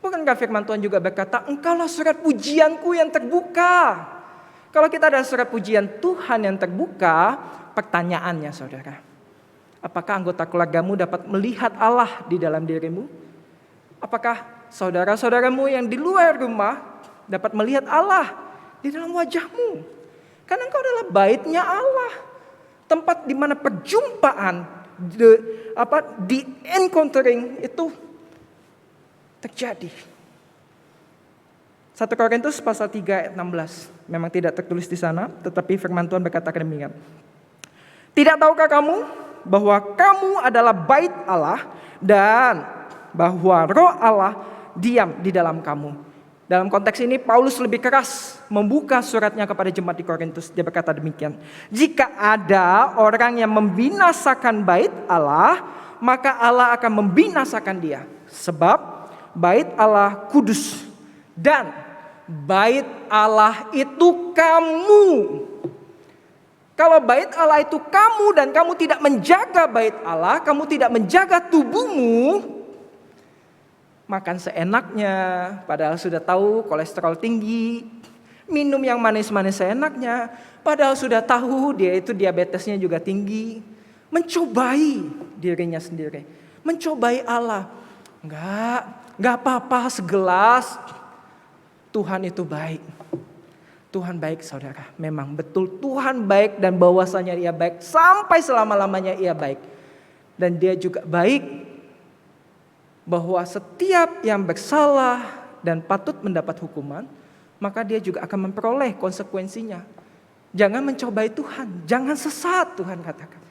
Speaker 3: Bukankah firman Tuhan juga berkata, engkaulah surat pujianku yang terbuka. Kalau kita ada surat pujian Tuhan yang terbuka, pertanyaannya saudara, apakah anggota keluargamu dapat melihat Allah di dalam dirimu? Apakah saudara-saudaramu yang di luar rumah dapat melihat Allah di dalam wajahmu? Karena engkau adalah baitnya Allah, tempat di mana perjumpaan, di encountering itu terjadi. 1 Korintus pasal 3 ayat 16. Memang tidak tertulis di sana, tetapi firman Tuhan berkata demikian. Tidak tahukah kamu bahwa kamu adalah bait Allah dan bahwa Roh Allah diam di dalam kamu? Dalam konteks ini Paulus lebih keras membuka suratnya kepada jemaat di Korintus. Dia berkata demikian. Jika ada orang yang membinasakan bait Allah, maka Allah akan membinasakan dia. Sebab bait Allah kudus dan bait Allah itu kamu. Kalau bait Allah itu kamu dan kamu tidak menjaga bait Allah, kamu tidak menjaga tubuhmu, makan seenaknya, padahal sudah tahu kolesterol tinggi, minum yang manis-manis seenaknya, padahal sudah tahu dia itu diabetesnya juga tinggi, mencobai dirinya sendiri, mencobai Allah. Enggak apa-apa segelas. Tuhan itu baik. Tuhan baik saudara. Memang betul Tuhan baik dan bahwasanya Ia baik sampai selama-lamanya Ia baik. Dan Dia juga baik bahwa setiap yang bersalah dan patut mendapat hukuman, maka dia juga akan memperoleh konsekuensinya. Jangan mencobai Tuhan, jangan sesat, Tuhan katakan.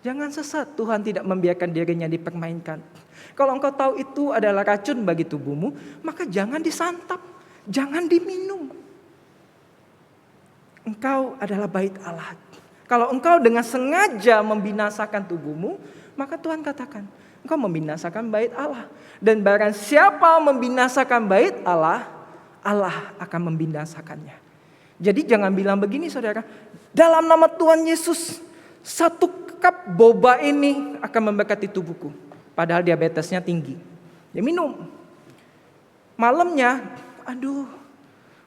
Speaker 3: Jangan sesat, Tuhan tidak membiarkan dirinya dipermainkan. Kalau engkau tahu itu adalah racun bagi tubuhmu, maka jangan disantap, jangan diminum. Engkau adalah bait Allah. Kalau engkau dengan sengaja membinasakan tubuhmu, maka Tuhan katakan, engkau membinasakan bait Allah. Dan barang siapa membinasakan bait Allah, Allah akan membinasakannya. Jadi jangan bilang begini saudara, dalam nama Tuhan Yesus, 1 cup boba ini akan memberkati tubuhku. Padahal diabetesnya tinggi. Dia minum. Malamnya,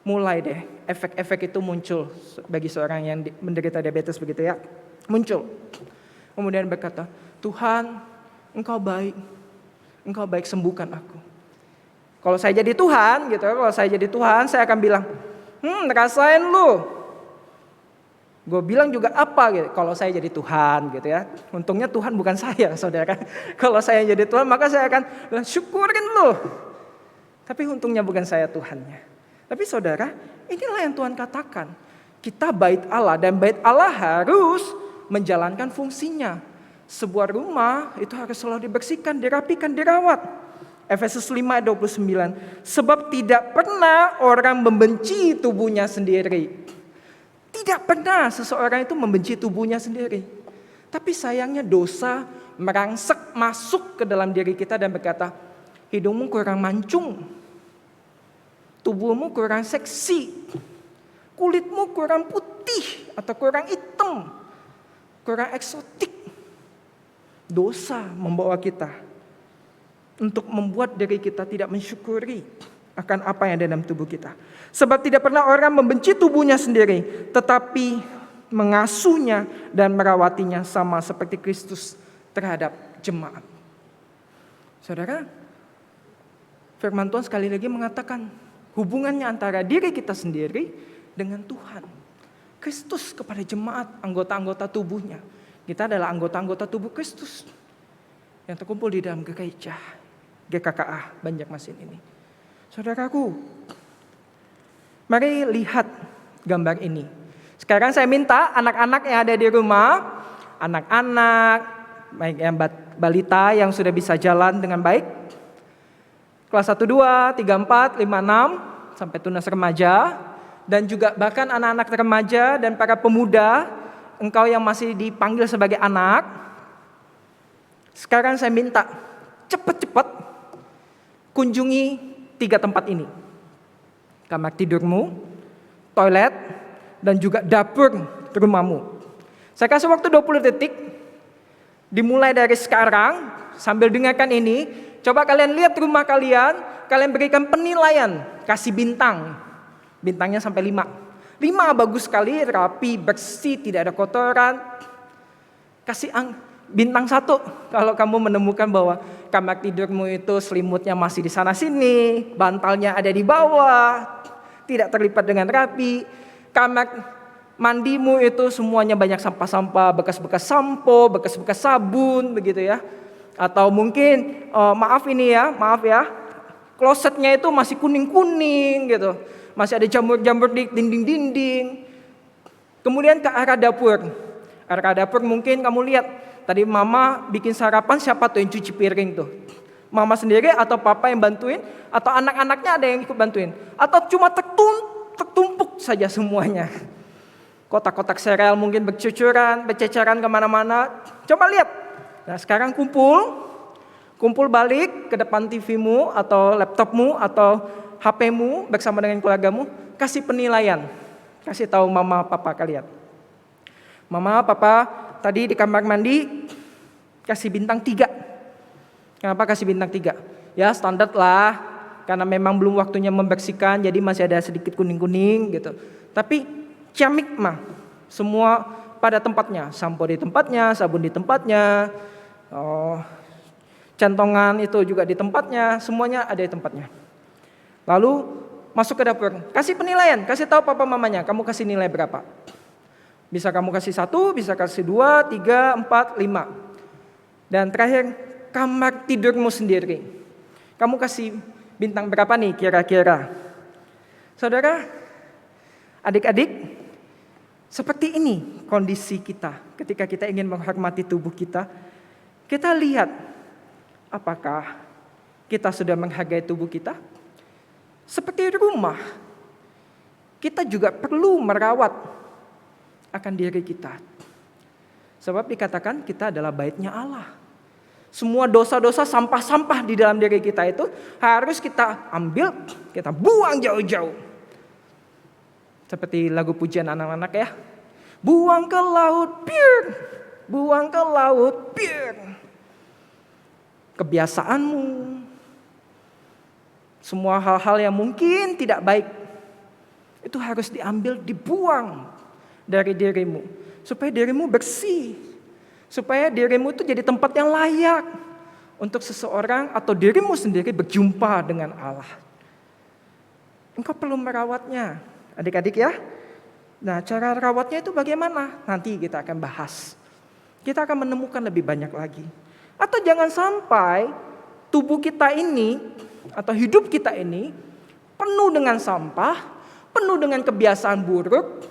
Speaker 3: mulai deh efek-efek itu muncul bagi seorang yang menderita diabetes begitu ya. Muncul. Kemudian berkata, Tuhan, Engkau baik sembuhkan aku. Kalau saya jadi Tuhan gitu, kalau saya jadi Tuhan saya akan bilang, rasain lu. Gue bilang juga apa gitu, kalau saya jadi Tuhan gitu ya. Untungnya Tuhan bukan saya saudara. Kalau saya jadi Tuhan maka saya akan syukurin lu. Tapi untungnya bukan saya Tuhannya. Tapi saudara, inilah yang Tuhan katakan. Kita bait Allah dan bait Allah harus menjalankan fungsinya. Sebuah rumah itu harus selalu dibersihkan, dirapikan, dirawat. Efesus 5 ayat 29. Sebab tidak pernah orang membenci tubuhnya sendiri. Tidak pernah seseorang itu membenci tubuhnya sendiri. Tapi sayangnya dosa merangsek masuk ke dalam diri kita dan berkata, hidungmu kurang mancung, tubuhmu kurang seksi, kulitmu kurang putih atau kurang hitam, kurang eksotik. Dosa membawa kita untuk membuat diri kita tidak mensyukuri akan apa yang ada dalam tubuh kita. Sebab tidak pernah orang membenci tubuhnya sendiri, tetapi mengasuhnya dan merawatinya sama seperti Kristus terhadap jemaat. Saudara, firman Tuhan sekali lagi mengatakan hubungannya antara diri kita sendiri dengan Tuhan. Kristus kepada jemaat, anggota-anggota tubuhnya. Kita adalah anggota-anggota tubuh Kristus yang terkumpul di dalam gereja GKKA Banjarmasin ini. Saudaraku, mari lihat gambar ini. Sekarang saya minta anak-anak yang ada di rumah, anak-anak, baik yang balita yang sudah bisa jalan dengan baik, kelas 1, 2, 3, 4, 5, 6, sampai tunas remaja, dan juga bahkan anak-anak remaja dan para pemuda, engkau yang masih dipanggil sebagai anak. Sekarang saya minta cepat-cepat kunjungi 3 tempat ini. Kamar tidurmu, toilet, dan juga dapur rumahmu. Saya kasih waktu 20 detik. Dimulai dari sekarang, sambil dengarkan ini, coba kalian lihat rumah kalian berikan penilaian, kasih bintang. Bintangnya sampai 5. 5 bagus sekali, rapi, bersih, tidak ada kotoran. Kasih bintang 1 kalau kamu menemukan bahwa kamar tidurmu itu selimutnya masih di sana sini, bantalnya ada di bawah, tidak terlipat dengan rapi. Kamar mandimu itu semuanya banyak sampah-sampah, bekas-bekas sampo, bekas-bekas sabun, begitu ya. Atau mungkin maaf ya, klosetnya itu masih kuning-kuning gitu. Masih ada jamur-jamur di dinding-dinding. Kemudian ke arah dapur. Arah dapur mungkin kamu lihat, tadi mama bikin sarapan, siapa tuh yang cuci piring tuh? Mama sendiri atau papa yang bantuin? Atau anak-anaknya ada yang ikut bantuin? Atau cuma tertumpuk saja semuanya? Kotak-kotak sereal mungkin berceceran kemana-mana. Coba lihat. Nah sekarang kumpul balik ke depan TV-mu atau laptopmu atau HP-mu bersama dengan keluargamu, kasih penilaian. Kasih tahu mama papa kalian. Mama papa tadi di kamar mandi kasih bintang 3. Kenapa kasih bintang 3? Ya standar lah, karena memang belum waktunya membersihkan, jadi masih ada sedikit kuning-kuning gitu. Tapi ciamik mah, semua pada tempatnya, sampo di tempatnya, sabun di tempatnya, centongan itu juga di tempatnya, semuanya ada di tempatnya. Lalu masuk ke dapur, kasih penilaian, kasih tahu papa mamanya, kamu kasih nilai berapa? Bisa kamu kasih 1, bisa kasih 2, 3, 4, 5. Dan terakhir, kamar tidurmu sendiri. Kamu kasih bintang berapa nih kira-kira? Saudara, adik-adik, seperti ini kondisi kita ketika kita ingin menghormati tubuh kita. Kita lihat apakah kita sudah menghargai tubuh kita? Seperti rumah, kita juga perlu merawat akan diri kita. Sebab dikatakan kita adalah baitnya Allah. Semua dosa-dosa, sampah-sampah di dalam diri kita itu harus kita ambil, kita buang jauh-jauh. Seperti lagu pujian anak-anak ya. Buang ke laut, piur. Buang ke laut, piur. Kebiasaanmu, semua hal-hal yang mungkin tidak baik, itu harus diambil, dibuang dari dirimu. Supaya dirimu bersih. Supaya dirimu itu jadi tempat yang layak untuk seseorang atau dirimu sendiri berjumpa dengan Allah. Engkau perlu merawatnya, adik-adik ya. Nah, cara rawatnya itu bagaimana? Nanti kita akan bahas. Kita akan menemukan lebih banyak lagi. Atau jangan sampai tubuh kita ini atau hidup kita ini penuh dengan sampah, penuh dengan kebiasaan buruk,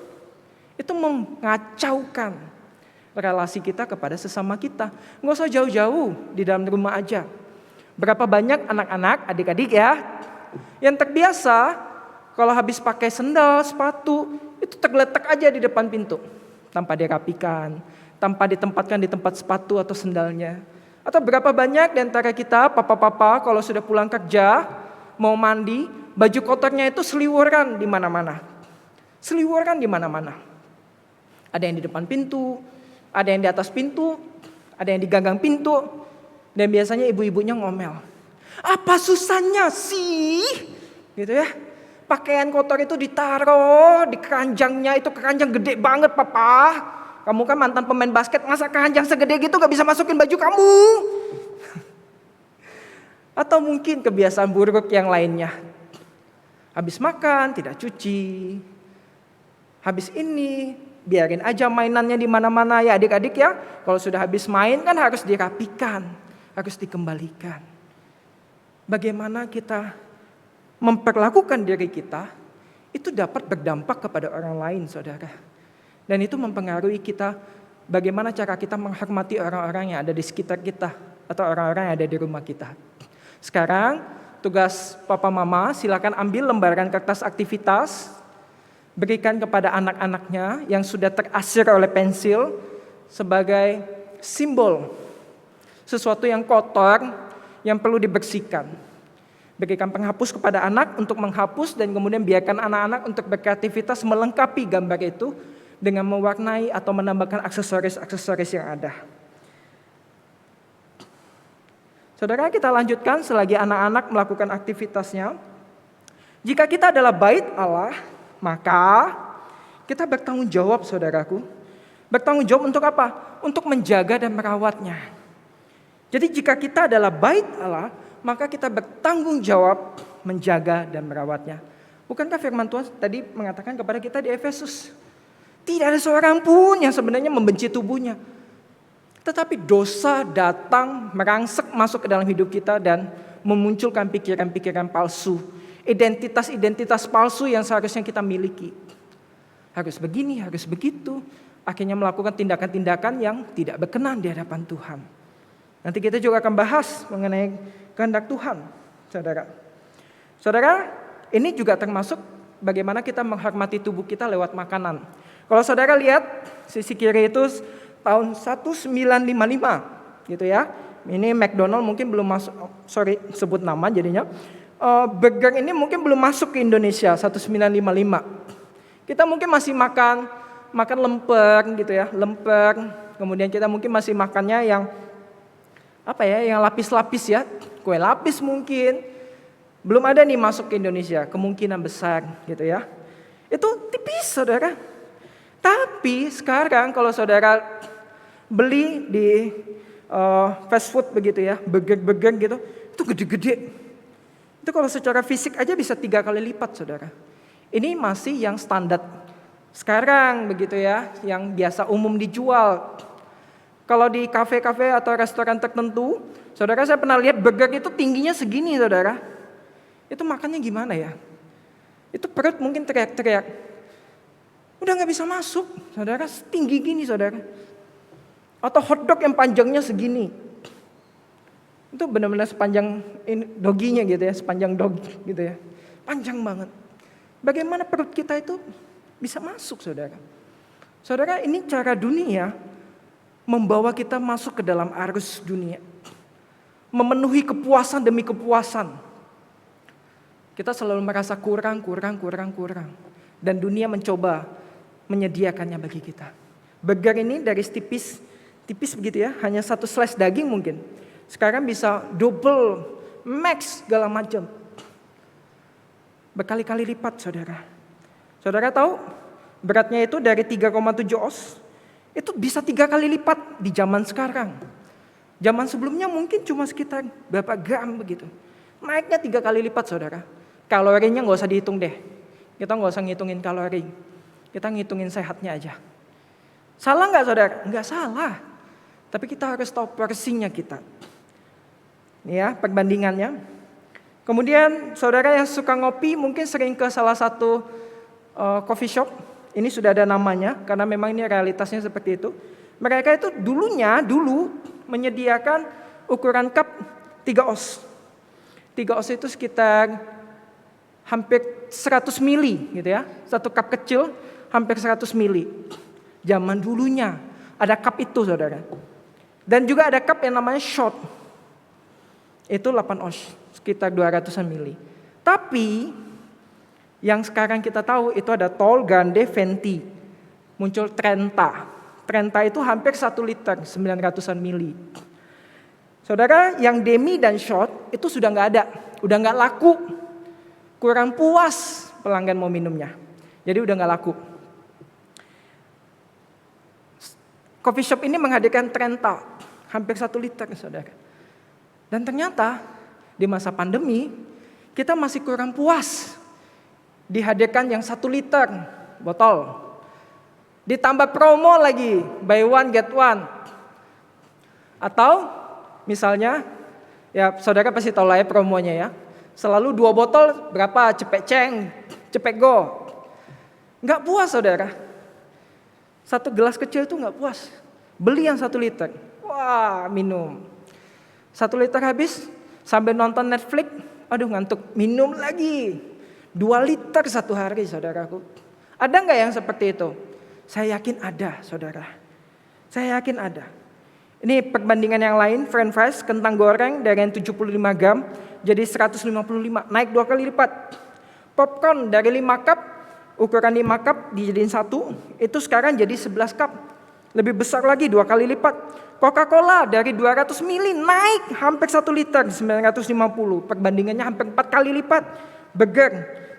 Speaker 3: itu mengacaukan relasi kita kepada sesama kita. Nggak usah jauh-jauh, di dalam rumah aja. Berapa banyak anak-anak, adik-adik ya, yang terbiasa kalau habis pakai sendal, sepatu, itu tergeletak aja di depan pintu, tanpa dirapikan, tanpa ditempatkan di tempat sepatu atau sendalnya. Atau berapa banyak di antara kita, papa-papa kalau sudah pulang kerja, mau mandi, baju kotornya itu seliweran di mana-mana. Seliweran di mana-mana. Ada yang di depan pintu, ada yang di atas pintu, ada yang di gagang pintu, dan biasanya ibu-ibunya ngomel. Apa susahnya sih? Gitu ya. Pakaian kotor itu ditaruh di keranjangnya, itu keranjang gede banget papa. Kamu kan mantan pemain basket, masa keranjang segede gitu gak bisa masukin baju kamu? Atau mungkin kebiasaan buruk yang lainnya. Habis makan tidak cuci. Habis ini biarin aja mainannya di mana-mana ya adik-adik ya. Kalau sudah habis main kan harus dirapikan, harus dikembalikan. Bagaimana kita memperlakukan diri kita itu dapat berdampak kepada orang lain, saudara. Dan itu mempengaruhi kita bagaimana cara kita menghormati orang-orang yang ada di sekitar kita atau orang-orang yang ada di rumah kita. Sekarang tugas papa mama, silakan ambil lembaran kertas aktivitas, berikan kepada anak-anaknya yang sudah terasir oleh pensil sebagai simbol sesuatu yang kotor yang perlu dibersihkan. Berikan penghapus kepada anak untuk menghapus dan kemudian biarkan anak-anak untuk berkreativitas melengkapi gambar itu dengan mewarnai atau menambahkan aksesoris-aksesoris yang ada. Saudara, kita lanjutkan selagi anak-anak melakukan aktivitasnya. Jika kita adalah bait Allah, maka kita bertanggung jawab, saudaraku. Bertanggung jawab untuk apa? Untuk menjaga dan merawatnya. Jadi jika kita adalah bait Allah, maka kita bertanggung jawab menjaga dan merawatnya. Bukankah firman Tuhan tadi mengatakan kepada kita di Efesus? Tidak ada seorang pun yang sebenarnya membenci tubuhnya. Tetapi dosa datang merangsek masuk ke dalam hidup kita dan memunculkan pikiran-pikiran palsu. Identitas-identitas palsu yang seharusnya kita miliki. Harus begini, harus begitu. Akhirnya melakukan tindakan-tindakan yang tidak berkenan di hadapan Tuhan. Nanti kita juga akan bahas mengenai kehendak Tuhan, saudara. Saudara, ini juga termasuk bagaimana kita menghormati tubuh kita lewat makanan. Kalau saudara lihat, sisi kiri itu tahun 1955 gitu ya. Ini McDonald mungkin belum masuk, sebut nama jadinya. Burger ini mungkin belum masuk ke Indonesia 1955. Kita mungkin masih makan lemper gitu ya, lemper. Kemudian kita mungkin masih makannya yang yang lapis-lapis ya, kue lapis mungkin. Belum ada nih masuk ke Indonesia, kemungkinan besar gitu ya. Itu tipis, saudara. Tapi sekarang kalau saudara beli di fast food begitu ya, burger gitu, itu gede-gede. Itu kalau secara fisik aja bisa 3 kali lipat, saudara. Ini masih yang standar sekarang begitu ya, yang biasa umum dijual. Kalau di kafe-kafe atau restoran tertentu, saudara saya pernah lihat burger itu tingginya segini, saudara. Itu makannya gimana ya? Itu perut mungkin teriak-teriak. Udah gak bisa masuk, saudara, setinggi gini, saudara. Atau hotdog yang panjangnya segini. Itu benar-benar sepanjang doginya gitu ya, sepanjang dog gitu ya. Panjang banget. Bagaimana perut kita itu bisa masuk, saudara? Saudara, ini cara dunia membawa kita masuk ke dalam arus dunia. Memenuhi kepuasan demi kepuasan. Kita selalu merasa kurang. Dan dunia mencoba menyediakannya bagi kita. Burger ini dari tipis begitu ya, hanya 1 slice daging mungkin. Sekarang bisa double, max, segala macam. Berkali-kali lipat, saudara. Saudara tahu beratnya itu dari 3,7 oz, itu bisa 3 kali lipat di zaman sekarang. Zaman sebelumnya mungkin cuma sekitar berapa gram begitu. Naiknya 3 kali lipat, saudara. Kalorinya gak usah dihitung deh. Kita gak usah ngitungin kalori. Kita ngitungin sehatnya aja. Salah gak, saudara? Gak salah. Tapi kita harus tahu porsinya kita. Ini ya perbandingannya. Kemudian saudara yang suka ngopi mungkin sering ke salah satu coffee shop. Ini sudah ada namanya karena memang ini realitasnya seperti itu. Mereka itu dulu menyediakan ukuran cup 3 oz. 3 oz itu sekitar hampir 100 mili gitu ya. 1 cup kecil hampir 100 mili. Zaman dulunya ada cup itu, saudara. Dan juga ada cup yang namanya shot. Itu 8 oz, sekitar 200-an mili. Tapi yang sekarang kita tahu itu ada tall, grande, venti. Muncul Trenta. Trenta itu hampir 1 liter, 900-an mili. Saudara, yang demi dan shot itu sudah nggak ada, udah nggak laku. Kurang puas pelanggan mau minumnya. Jadi udah gak laku. Coffee shop ini menghadirkan Trenta, hampir 1 liter, saudara. Dan ternyata di masa pandemi, kita masih kurang puas dihadirkan yang 1 liter botol. Ditambah promo lagi, buy one get one. Atau misalnya, ya saudara pasti tahu lah ya promonya ya. Selalu 2 botol berapa, cepet ceng, cepet go. Nggak puas saudara. 1 gelas kecil itu nggak puas. Beli yang 1 liter. Wah minum. 1 liter habis, sambil nonton Netflix, aduh ngantuk, minum lagi. 2 liter 1 hari saudaraku. Ada nggak yang seperti itu? Saya yakin ada saudara. Saya yakin ada. Ini perbandingan yang lain, french fries, kentang goreng dari yang 75 gram jadi 155, naik 2 kali lipat. Popcorn dari 5 cup, ukuran 5 cup dijadiin 1, itu sekarang jadi 11 cup. Lebih besar lagi 2 kali lipat. Coca-Cola dari 200 ml naik hampir 1 liter 950, perbandingannya hampir 4 kali lipat. Burger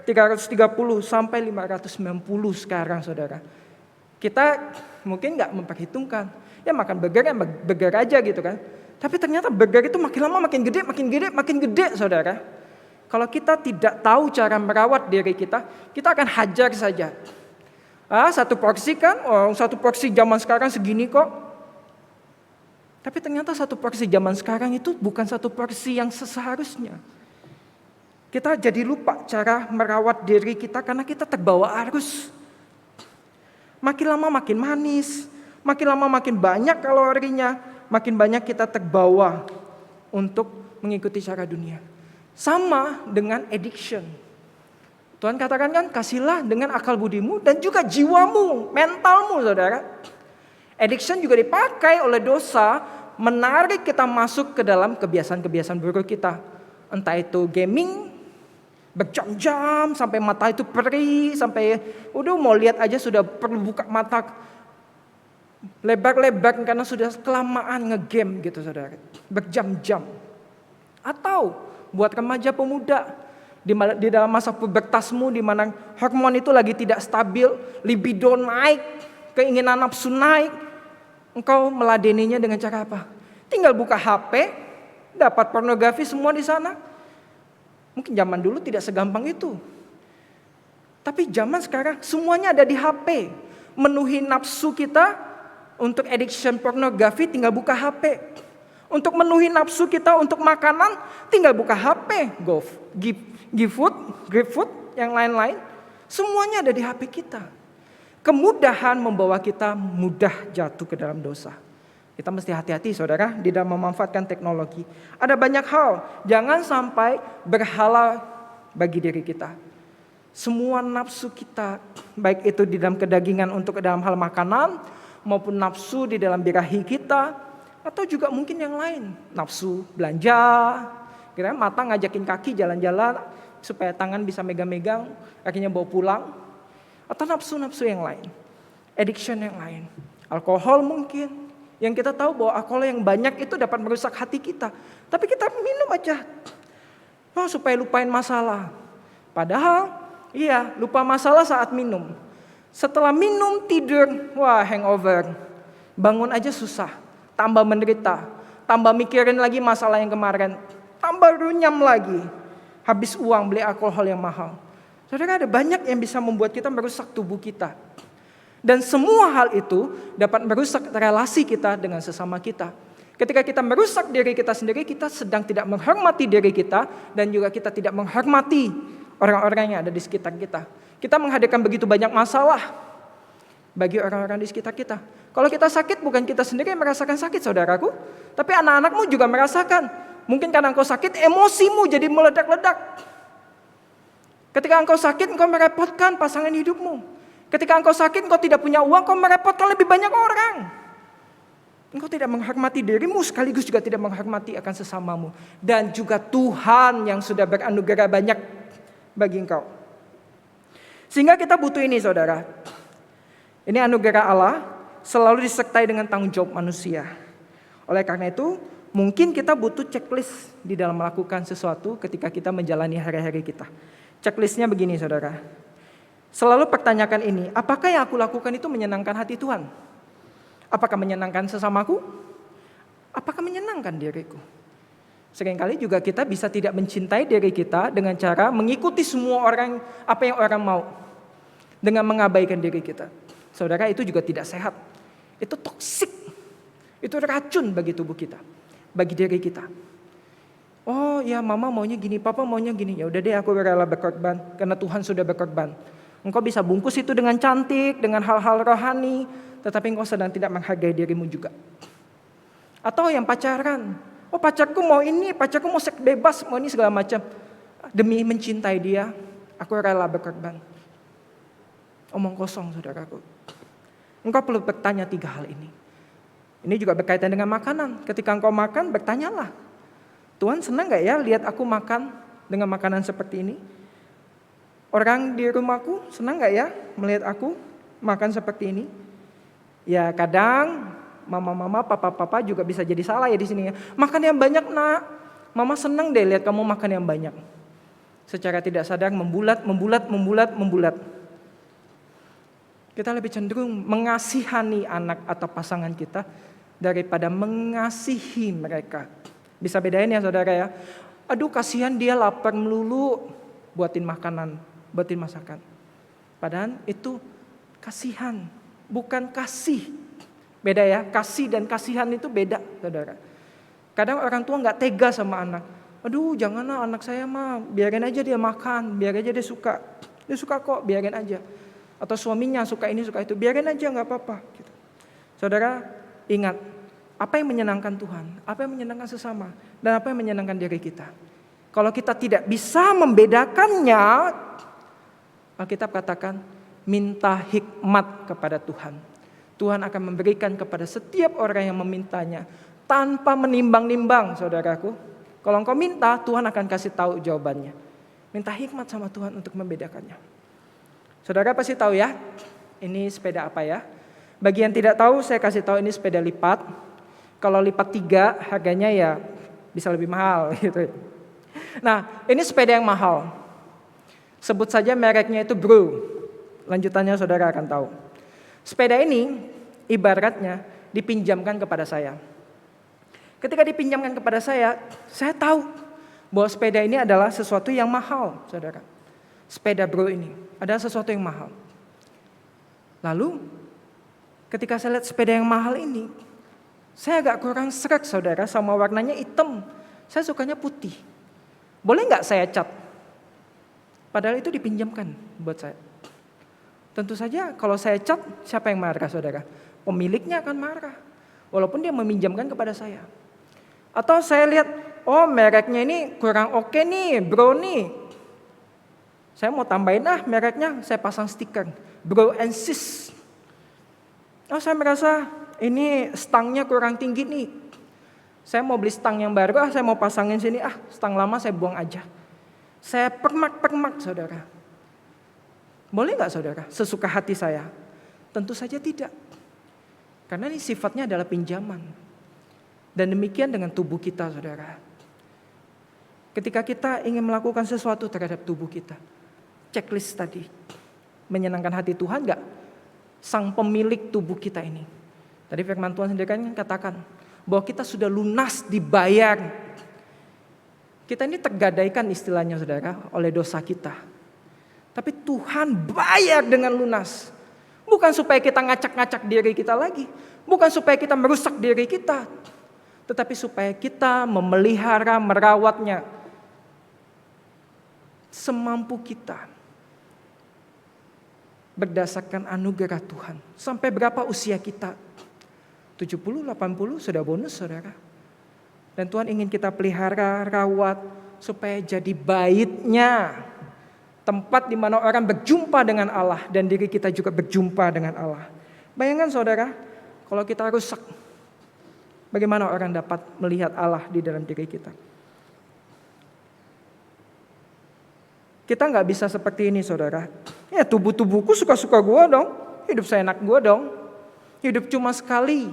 Speaker 3: 330 sampai 590 sekarang saudara. Kita mungkin nggak memperhitungkan, ya makan burger ya burger aja gitu kan. Tapi ternyata burger itu makin lama makin gede, makin gede saudara. Kalau kita tidak tahu cara merawat diri kita akan hajar saja. 1 porsi kan, 1 porsi zaman sekarang segini kok. Tapi ternyata 1 porsi zaman sekarang itu bukan 1 porsi yang seharusnya. Kita jadi lupa cara merawat diri kita karena kita terbawa arus. Makin lama makin manis, makin lama makin banyak kalorinya, makin banyak kita terbawa untuk mengikuti cara dunia. Sama dengan addiction. Tuhan katakan kan, kasihlah dengan akal budimu dan juga jiwamu, mentalmu saudara. Addiction juga dipakai oleh dosa, menarik kita masuk ke dalam kebiasaan-kebiasaan buruk kita. Entah itu gaming, berjam-jam sampai mata itu perih, sampai udah mau lihat aja sudah perlu buka mata lebar-lebar karena sudah kelamaan ngegame gitu saudara, berjam-jam. Atau buat remaja pemuda di dalam masa pubertasmu di mana hormon itu lagi tidak stabil, libido naik, keinginan nafsu naik, engkau meladeninya dengan cara apa? Tinggal buka HP, dapat pornografi semua di sana. Mungkin zaman dulu tidak segampang itu. Tapi zaman sekarang semuanya ada di HP. Menuhi nafsu kita untuk addiction pornografi tinggal buka HP. Untuk menuhi nafsu kita untuk makanan tinggal buka HP. GrabFood, yang lain-lain. Semuanya ada di HP kita. Kemudahan membawa kita mudah jatuh ke dalam dosa. Kita mesti hati-hati saudara di dalam memanfaatkan teknologi. Ada banyak hal, jangan sampai berhala bagi diri kita. Semua nafsu kita, baik itu di dalam kedagingan untuk ke dalam hal makanan, maupun nafsu di dalam birahi kita, atau juga mungkin yang lain. Nafsu belanja, kira mata ngajakin kaki jalan-jalan, supaya tangan bisa megang-megang, kakinya bawa pulang. Atau nafsu-nafsu yang lain, addiction yang lain. Alkohol mungkin. Yang kita tahu bahwa alkohol yang banyak itu dapat merusak hati kita. Tapi kita minum aja. Supaya lupain masalah. Padahal, iya lupa masalah saat minum. Setelah minum tidur, hangover. Bangun aja susah. Tambah menderita. Tambah mikirin lagi masalah yang kemarin. Tambah runyam lagi. Habis uang beli alkohol yang mahal. Saudara, ada banyak yang bisa membuat kita merusak tubuh kita. Dan semua hal itu dapat merusak relasi kita dengan sesama kita. Ketika kita merusak diri kita sendiri, kita sedang tidak menghormati diri kita dan juga kita tidak menghormati orang-orang yang ada di sekitar kita. Kita menghadirkan begitu banyak masalah bagi orang-orang di sekitar kita. Kalau kita sakit, bukan kita sendiri yang merasakan sakit saudaraku, tapi anak-anakmu juga merasakan. Mungkin karena engkau sakit, emosimu jadi meledak-ledak. Ketika engkau sakit, engkau merepotkan pasangan hidupmu. Ketika engkau sakit, engkau tidak punya uang, engkau merepotkan lebih banyak orang. Engkau tidak menghormati dirimu, sekaligus juga tidak menghormati akan sesamamu. Dan juga Tuhan yang sudah beranugerah banyak bagi engkau. Sehingga kita butuh ini saudara. Ini anugerah Allah selalu disertai dengan tanggung jawab manusia. Oleh karena itu, mungkin kita butuh checklist di dalam melakukan sesuatu ketika kita menjalani hari-hari kita. Checklistnya begini saudara. Selalu pertanyakan ini, apakah yang aku lakukan itu menyenangkan hati Tuhan? Apakah menyenangkan sesamaku? Apakah menyenangkan diriku? Seringkali juga kita bisa tidak mencintai diri kita dengan cara mengikuti semua orang, apa yang orang mau. Dengan mengabaikan diri kita. Saudara, itu juga tidak sehat. Itu toksik. Itu racun bagi tubuh kita. Bagi diri kita. Oh ya, mama maunya gini, papa maunya gini. Ya udah deh, aku rela berkorban karena Tuhan sudah berkorban. Engkau bisa bungkus itu dengan cantik, dengan hal-hal rohani, tetapi engkau sedang tidak menghargai dirimu juga. Atau yang pacaran. Oh pacarku mau ini, pacarku mau seks bebas, mau ini segala macam. Demi mencintai dia, aku rela berkorban. Omong kosong saudaraku. Engkau perlu bertanya 3 hal ini. Ini juga berkaitan dengan makanan. Ketika engkau makan, bertanyalah. Tuhan senang gak ya lihat aku makan dengan makanan seperti ini? Orang di rumahku senang gak ya melihat aku makan seperti ini? Ya kadang mama-mama, papa-papa juga bisa jadi salah ya di sini ya. Makan yang banyak nak, mama senang deh lihat kamu makan yang banyak. Secara tidak sadar membulat. Kita lebih cenderung mengasihani anak atau pasangan kita daripada mengasihi mereka. Bisa bedain ya saudara ya. Aduh kasihan dia lapar melulu, buatin makanan, buatin masakan. Padahal itu kasihan, bukan kasih. Beda ya, kasih dan kasihan itu beda saudara. Kadang orang tua gak tega sama anak. Aduh janganlah anak saya mah, biarin aja dia makan, biar aja dia suka. Dia suka kok, biarin aja. Atau suaminya suka ini suka itu, biarin aja gak apa-apa gitu. Saudara ingat, apa yang menyenangkan Tuhan, apa yang menyenangkan sesama, dan apa yang menyenangkan diri kita. Kalau kita tidak bisa membedakannya, Alkitab katakan, minta hikmat kepada Tuhan. Tuhan akan memberikan kepada setiap orang yang memintanya, tanpa menimbang-nimbang saudaraku. Kalau engkau minta, Tuhan akan kasih tahu jawabannya. Minta hikmat sama Tuhan untuk membedakannya. Saudara pasti tahu ya, ini sepeda apa ya. Bagi yang tidak tahu, saya kasih tahu ini sepeda lipat. Kalau lipat 3 harganya ya bisa lebih mahal gitu. Nah ini sepeda yang mahal. Sebut saja mereknya itu Bro. Lanjutannya saudara akan tahu. Sepeda ini ibaratnya dipinjamkan kepada saya. Ketika dipinjamkan kepada saya tahu bahwa sepeda ini adalah sesuatu yang mahal saudara. Sepeda Bro ini adalah sesuatu yang mahal. Lalu ketika saya lihat sepeda yang mahal ini, saya agak kurang sreg saudara sama warnanya hitam. Saya sukanya putih. Boleh gak saya cat? Padahal itu dipinjamkan buat saya. Tentu saja kalau saya cat, siapa yang marah saudara? Pemiliknya akan marah. Walaupun dia meminjamkan kepada saya. Atau saya lihat, oh mereknya ini kurang oke nih, Bro nih. Saya mau tambahin mereknya, saya pasang stiker Bro and Sis. Oh saya merasa ini stangnya kurang tinggi nih. Saya mau beli stang yang baru, saya mau pasangin sini, stang lama saya buang aja. Saya permak saudara. Boleh gak saudara sesuka hati saya? Tentu saja tidak. Karena ini sifatnya adalah pinjaman. Dan demikian dengan tubuh kita saudara. Ketika kita ingin melakukan sesuatu terhadap tubuh kita, checklist tadi, menyenangkan hati Tuhan gak? Sang pemilik tubuh kita ini. Tadi firman Tuhan sendiri kan katakan bahwa kita sudah lunas dibayar. Kita ini tergadaikan istilahnya saudara oleh dosa kita. Tapi Tuhan bayar dengan lunas. Bukan supaya kita ngacak-ngacak diri kita lagi. Bukan supaya kita merusak diri kita. Tetapi supaya kita memelihara, merawatnya semampu kita. Berdasarkan anugerah Tuhan. Sampai berapa usia kita? 70, 80 sudah bonus saudara. Dan Tuhan ingin kita pelihara, rawat. Supaya jadi baitnya. Tempat di mana orang berjumpa dengan Allah. Dan diri kita juga berjumpa dengan Allah. Bayangkan saudara, kalau kita rusak. Bagaimana orang dapat melihat Allah di dalam diri kita? Kita gak bisa seperti ini saudara. Ya tubuhku suka-suka gue dong. Hidup saya enak gue dong. Hidup cuma sekali.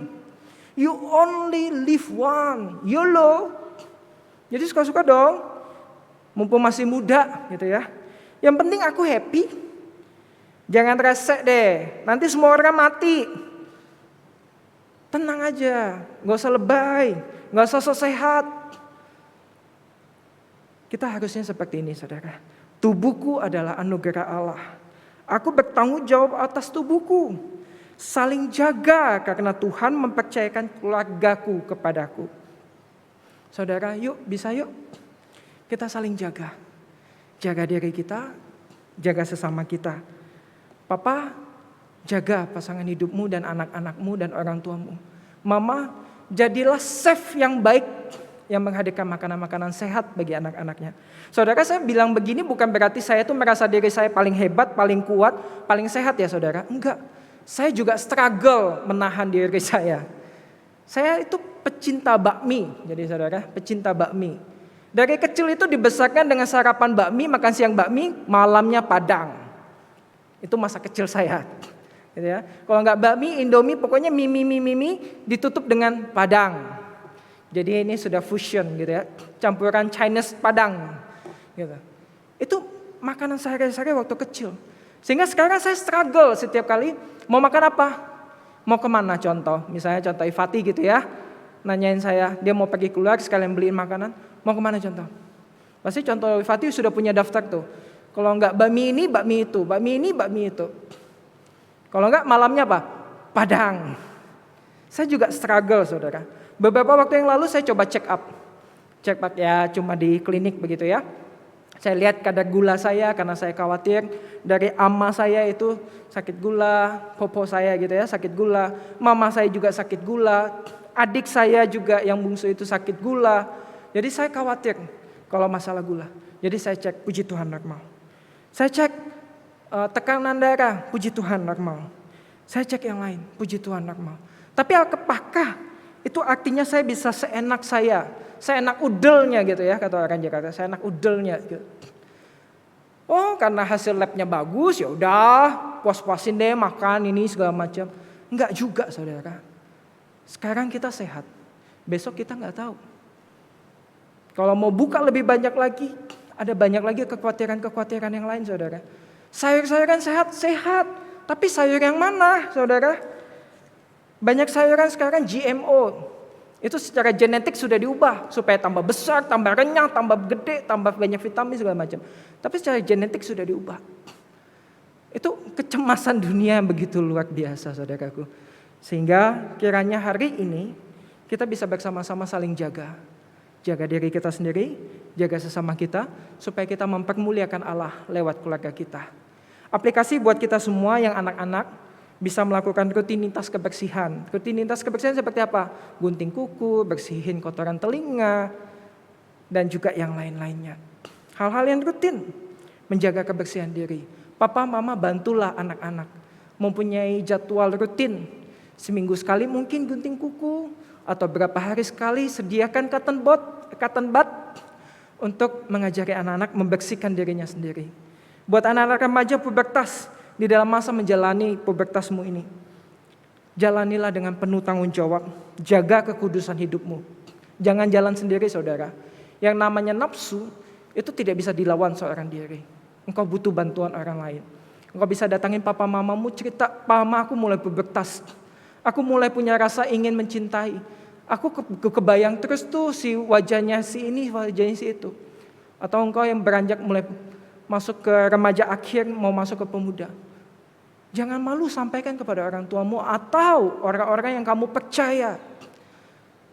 Speaker 3: You only live one. YOLO. Jadi suka-suka dong. Mumpung masih muda gitu ya. Yang penting aku happy. Jangan rese deh, nanti semua orang mati. Tenang aja, gak usah lebay, gak usah sok sehat. Kita harusnya seperti ini, saudara. Tubuhku adalah anugerah Allah. Aku bertanggung jawab atas tubuhku. Saling jaga karena Tuhan mempercayakan keluargaku kepadaku. Saudara, yuk, bisa yuk. Kita saling jaga. Jaga diri kita, jaga sesama kita. Papa, jaga pasangan hidupmu dan anak-anakmu dan orang tuamu. Mama, jadilah chef yang baik yang menghadirkan makanan-makanan sehat bagi anak-anaknya. Saudara, saya bilang begini bukan berarti saya tuh merasa diri saya paling hebat, paling kuat, paling sehat ya saudara. Enggak, saya juga struggle menahan diri saya. Saya itu pecinta bakmi, jadi saudara, pecinta bakmi. Dari kecil itu dibesarkan dengan sarapan bakmi, makan siang bakmi, malamnya Padang. Itu masa kecil saya. Gitu ya. Kalau nggak bakmi, Indomie, pokoknya mie ditutup dengan Padang. Jadi ini sudah fusion gitu ya, campuran Chinese Padang. Gitu. Itu makanan sehari-hari waktu kecil. Sehingga sekarang saya struggle setiap kali mau makan apa, mau kemana contoh. Misalnya contoh Ifati gitu ya, nanyain saya dia mau pergi keluar sekalian beliin makanan, mau kemana contoh. Pasti contoh Ifati sudah punya daftar tuh. Kalau enggak bakmi ini, bakmi itu, bakmi ini, bakmi itu. Kalau enggak malamnya apa? Padang. Saya juga struggle saudara. Beberapa waktu yang lalu saya coba check up. Check up ya cuma di klinik begitu ya. Saya lihat kadar gula saya karena saya khawatir dari ama saya itu sakit gula, popo saya gitu ya sakit gula, mama saya juga sakit gula, adik saya juga yang bungsu itu sakit gula. Jadi saya khawatir kalau masalah gula. Jadi saya cek, puji Tuhan normal. Saya cek tekanan darah, puji Tuhan normal. Saya cek yang lain, puji Tuhan normal. Tapi apakah itu artinya saya bisa seenak saya seenak udelnya gitu ya kata orang Jakarta, seenak udelnya gitu. Oh karena hasil labnya bagus ya udah puas-puasin deh makan ini segala macam. Enggak juga saudara. Sekarang kita sehat, besok kita nggak tahu. Kalau mau buka lebih banyak lagi, ada banyak lagi kekhawatiran yang lain saudara. Sayur-sayuran sehat, tapi sayur yang mana saudara? Banyak sayuran sekarang GMO. Itu secara genetik sudah diubah supaya tambah besar, tambah renyah, tambah gede, tambah banyak vitamin segala macam. Tapi secara genetik sudah diubah. Itu kecemasan dunia yang begitu luar biasa saudaraku. Sehingga kiranya hari ini kita bisa bersama-sama saling jaga. Jaga diri kita sendiri, jaga sesama kita, supaya kita mempermuliakan Allah lewat keluarga kita. Aplikasi buat kita semua yang anak-anak bisa melakukan rutinitas kebersihan. Rutinitas kebersihan seperti apa? Gunting kuku, bersihin kotoran telinga, dan juga yang lain-lainnya. Hal-hal yang rutin, menjaga kebersihan diri. Papa, mama bantulah anak-anak. Mempunyai jadwal rutin. Seminggu sekali mungkin gunting kuku, atau berapa hari sekali sediakan cotton bud untuk mengajari anak-anak membersihkan dirinya sendiri. Buat anak-anak remaja pubertas, di dalam masa menjalani pubertasmu ini, jalanilah dengan penuh tanggung jawab, jaga kekudusan hidupmu. Jangan jalan sendiri saudara. Yang namanya nafsu itu tidak bisa dilawan seorang diri. Engkau butuh bantuan orang lain. Engkau bisa datangin papa mamamu cerita, mama aku mulai pubertas. Aku mulai punya rasa ingin mencintai. Aku kebayang terus tuh si wajahnya si ini, wajahnya si itu. Atau engkau yang beranjak mulai masuk ke remaja akhir, mau masuk ke pemuda. Jangan malu sampaikan kepada orang tuamu atau orang-orang yang kamu percaya.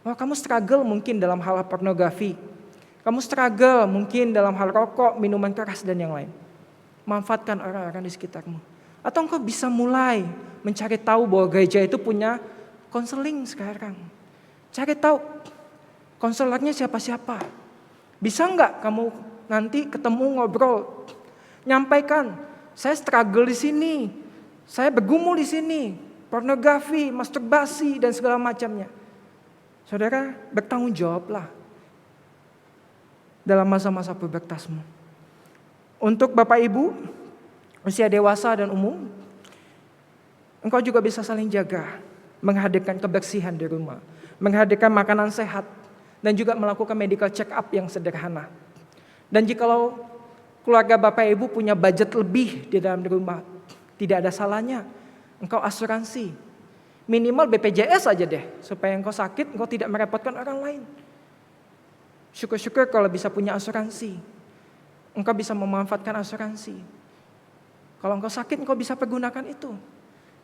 Speaker 3: Bahwa kamu struggle mungkin dalam hal pornografi. Kamu struggle mungkin dalam hal rokok, minuman keras dan yang lain. Manfaatkan orang-orang di sekitarmu. Atau engkau bisa mulai mencari tahu bahwa gereja itu punya konseling sekarang. Cari tahu konselornya siapa-siapa. Bisa enggak kamu nanti ketemu ngobrol, nyampaikan, saya struggle di sini, saya bergumul di sini, pornografi, masturbasi dan segala macamnya. Saudara, bertanggung jawablah dalam masa-masa pubertasmu. Untuk Bapak Ibu, usia dewasa dan umum, engkau juga bisa saling jaga, menghadirkan kebersihan di rumah, menghadirkan makanan sehat, dan juga melakukan medical check up yang sederhana. Dan jikalau keluarga Bapak Ibu punya budget lebih di dalam rumah. Tidak ada salahnya engkau asuransi. Minimal BPJS aja deh, supaya engkau sakit engkau tidak merepotkan orang lain. Syukur-syukur kalau bisa punya asuransi. Engkau bisa memanfaatkan asuransi. Kalau engkau sakit engkau bisa pergunakan itu.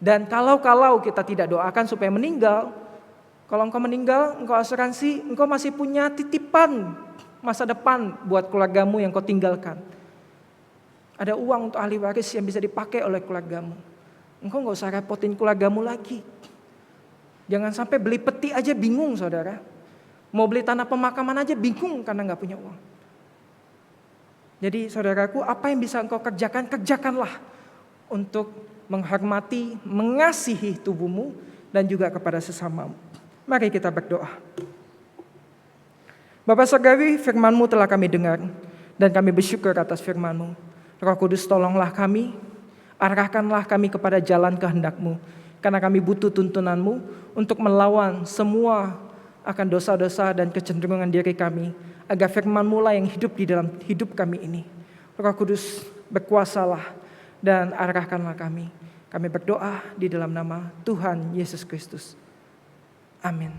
Speaker 3: Dan kalau kita tidak doakan supaya meninggal, kalau engkau meninggal, engkau asuransi, engkau masih punya titipan masa depan buat keluargamu yang kau tinggalkan. Ada uang untuk ahli waris yang bisa dipakai oleh keluargamu. Engkau gak usah repotin keluargamu lagi. Jangan sampai beli peti aja bingung saudara. Mau beli tanah pemakaman aja bingung karena gak punya uang. Jadi saudaraku, apa yang bisa engkau kerjakan, kerjakanlah untuk menghormati, mengasihi tubuhmu dan juga kepada sesamamu. Mari kita berdoa. Bapa Surgawi, firman-Mu telah kami dengar dan kami bersyukur atas firman-Mu. Roh Kudus, tolonglah kami, arahkanlah kami kepada jalan kehendak-Mu, karena kami butuh tuntunan-Mu untuk melawan semua akan dosa-dosa dan kecenderungan diri kami, agar firman-Mu lah yang hidup di dalam hidup kami ini. Roh Kudus, berkuasalah dan arahkanlah kami. Kami berdoa di dalam nama Tuhan Yesus Kristus. Amin.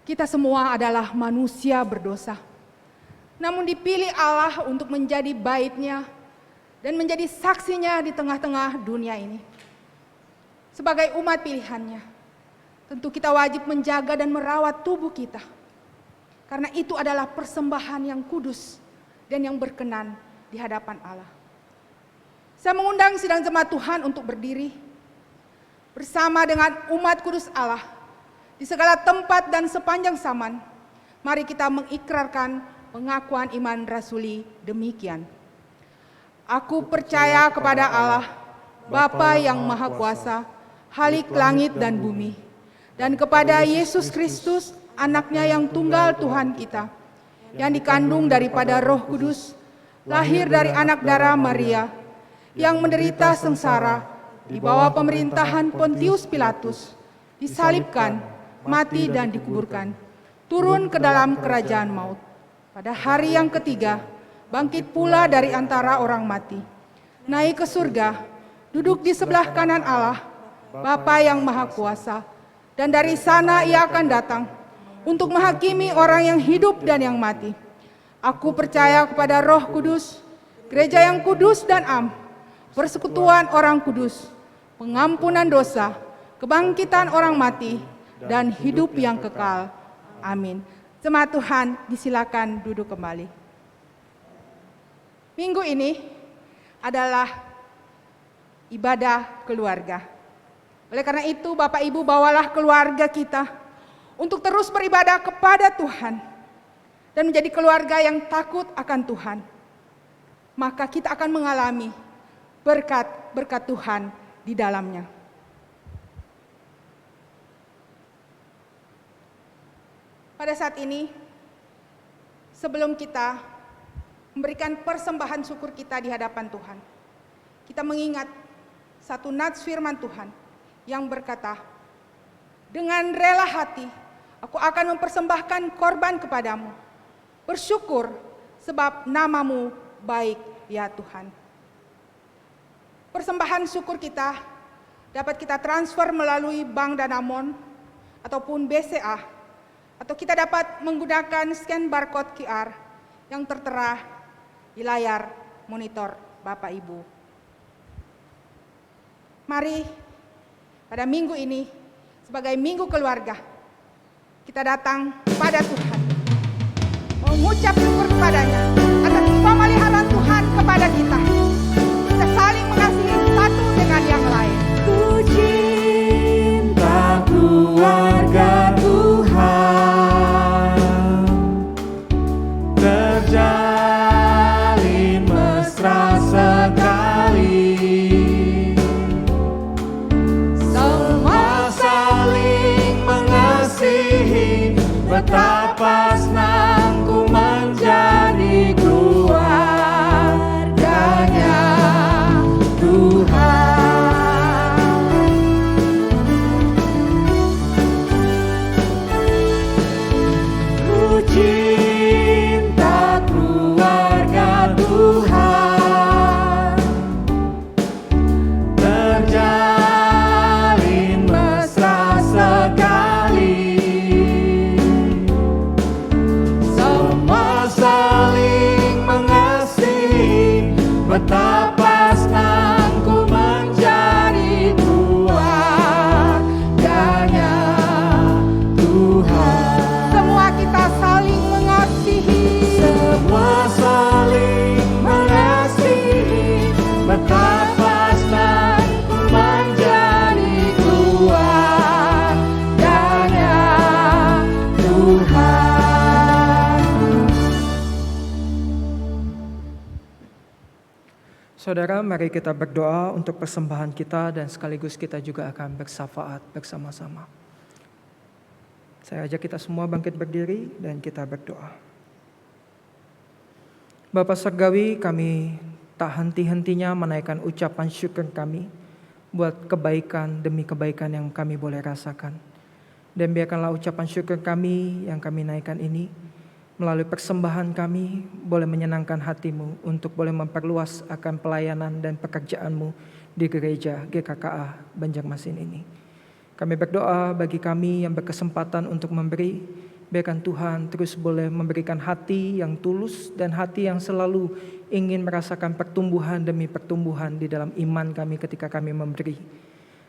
Speaker 2: Kita semua adalah manusia berdosa. Namun dipilih Allah untuk menjadi bait-Nya dan menjadi saksinya di tengah-tengah dunia ini. Sebagai umat pilihan-Nya, tentu kita wajib menjaga dan merawat tubuh kita. Karena itu adalah persembahan yang kudus dan yang berkenan di hadapan Allah. Saya mengundang sidang jemaat Tuhan untuk berdiri bersama dengan umat kudus Allah di segala tempat dan sepanjang zaman. Mari kita mengikrarkan pengakuan iman rasuli demikian. Aku percaya kepada Allah, Bapa yang Maha Kuasa, Khalik langit dan bumi, dan kepada Yesus Kristus, Anaknya yang tunggal Tuhan kita, yang dikandung daripada Roh Kudus, lahir dari anak darah Maria, yang menderita sengsara di bawah pemerintahan Pontius Pilatus, disalibkan, mati dan dikuburkan, turun ke dalam kerajaan maut. Pada hari yang ketiga, bangkit pula dari antara orang mati, naik ke surga, duduk di sebelah kanan Allah, Bapa yang Maha Kuasa, dan dari sana Ia akan datang untuk menghakimi orang yang hidup dan yang mati. Aku percaya kepada Roh Kudus, gereja yang kudus dan am, persekutuan orang kudus, pengampunan dosa, kebangkitan orang mati, dan hidup yang kekal. Amin. Jemaat Tuhan, disilakan duduk kembali. Minggu ini adalah ibadah keluarga. Oleh karena itu, Bapak Ibu, bawalah keluarga kita untuk terus beribadah kepada Tuhan dan menjadi keluarga yang takut akan Tuhan. Maka kita akan mengalami berkat Tuhan di dalamnya. Pada saat ini, sebelum kita memberikan persembahan syukur kita di hadapan Tuhan, kita mengingat satu nats firman Tuhan yang berkata, dengan rela hati, aku akan mempersembahkan korban kepadamu. Bersyukur sebab namamu baik ya Tuhan. Persembahan syukur kita dapat kita transfer melalui Bank Danamon ataupun BCA, atau kita dapat menggunakan scan barcode QR yang tertera di layar monitor Bapak Ibu. Mari pada minggu ini sebagai minggu keluarga, kita datang pada Tuhan, mengucap syukur kepadanya atas pemeliharaan Tuhan kepada kita. Kita saling mengasihi satu dengan yang lain.
Speaker 4: Ku cinta keluarga Tuhan, terjalin mesra sekali. Semua saling mengasihi, betapa senangku menjadi keluarganya Tuhan.
Speaker 3: Saudara, mari kita berdoa untuk persembahan kita dan sekaligus kita juga akan bersafaat bersama-sama. Saya ajak kita semua bangkit berdiri dan kita berdoa. Bapa Surgawi, kami tak henti-hentinya menaikkan ucapan syukur kami buat kebaikan demi kebaikan yang kami boleh rasakan. Dan biarkanlah ucapan syukur kami yang kami naikkan ini melalui persembahan kami boleh menyenangkan hatimu untuk boleh memperluas akan pelayanan dan pekerjaanmu di gereja GKKA Banjarmasin ini. Kami berdoa bagi kami yang berkesempatan untuk memberi, biarkan Tuhan terus boleh memberikan hati yang tulus dan hati yang selalu ingin merasakan pertumbuhan demi pertumbuhan di dalam iman kami ketika kami memberi.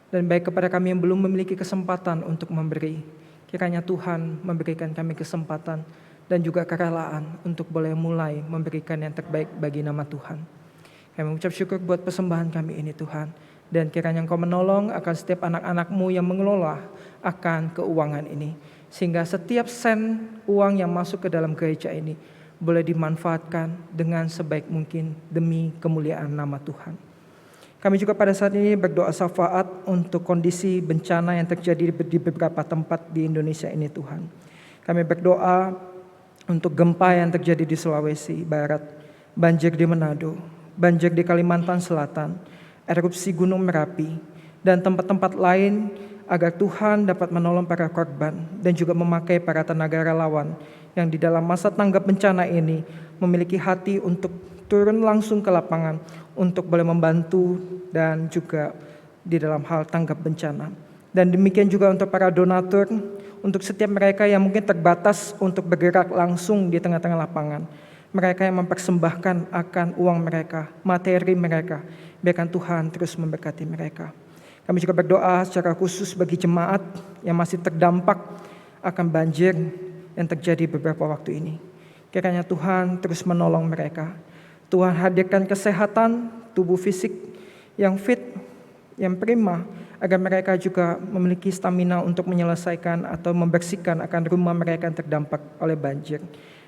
Speaker 3: Dan baik kepada kami yang belum memiliki kesempatan untuk memberi, kiranya Tuhan memberikan kami kesempatan dan juga kerelaan untuk boleh mulai memberikan yang terbaik bagi nama Tuhan. Kami mengucap syukur buat persembahan kami ini Tuhan. Dan kiranya Engkau menolong akan setiap anak-anak-Mu yang mengelola akan keuangan ini. Sehingga setiap sen uang yang masuk ke dalam gereja ini boleh dimanfaatkan dengan sebaik mungkin demi kemuliaan nama Tuhan. Kami juga pada saat ini berdoa syafaat untuk kondisi bencana yang terjadi di beberapa tempat di Indonesia ini Tuhan. Kami berdoa untuk gempa yang terjadi di Sulawesi Barat, banjir di Manado, banjir di Kalimantan Selatan, erupsi Gunung Merapi, dan tempat-tempat lain agar Tuhan dapat menolong para korban dan juga memakai para tenaga relawan yang di dalam masa tanggap bencana ini memiliki hati untuk turun langsung ke lapangan untuk boleh membantu dan juga di dalam hal tanggap bencana. Dan demikian juga untuk para donatur, untuk setiap mereka yang mungkin terbatas untuk bergerak langsung di tengah-tengah lapangan. Mereka yang mempersembahkan akan uang mereka, materi mereka. Biarkan Tuhan terus memberkati mereka. Kami juga berdoa secara khusus bagi jemaat yang masih terdampak akan banjir yang terjadi beberapa waktu ini. Kiranya Tuhan terus menolong mereka. Tuhan hadirkan kesehatan, tubuh fisik yang fit, yang prima, agar mereka juga memiliki stamina untuk menyelesaikan atau membersihkan akan rumah mereka yang terdampak oleh banjir.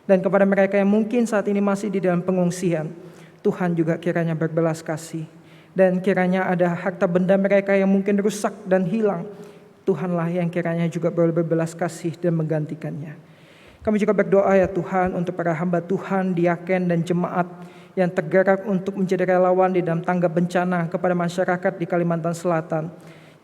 Speaker 3: Dan kepada mereka yang mungkin saat ini masih di dalam pengungsian, Tuhan juga kiranya berbelas kasih. Dan kiranya ada harta benda mereka yang mungkin rusak dan hilang, Tuhanlah yang kiranya juga boleh berbelas kasih dan menggantikannya. Kami juga berdoa ya Tuhan untuk para hamba Tuhan, diaken dan jemaat yang tergerak untuk menjadi relawan di dalam tanggap bencana kepada masyarakat di Kalimantan Selatan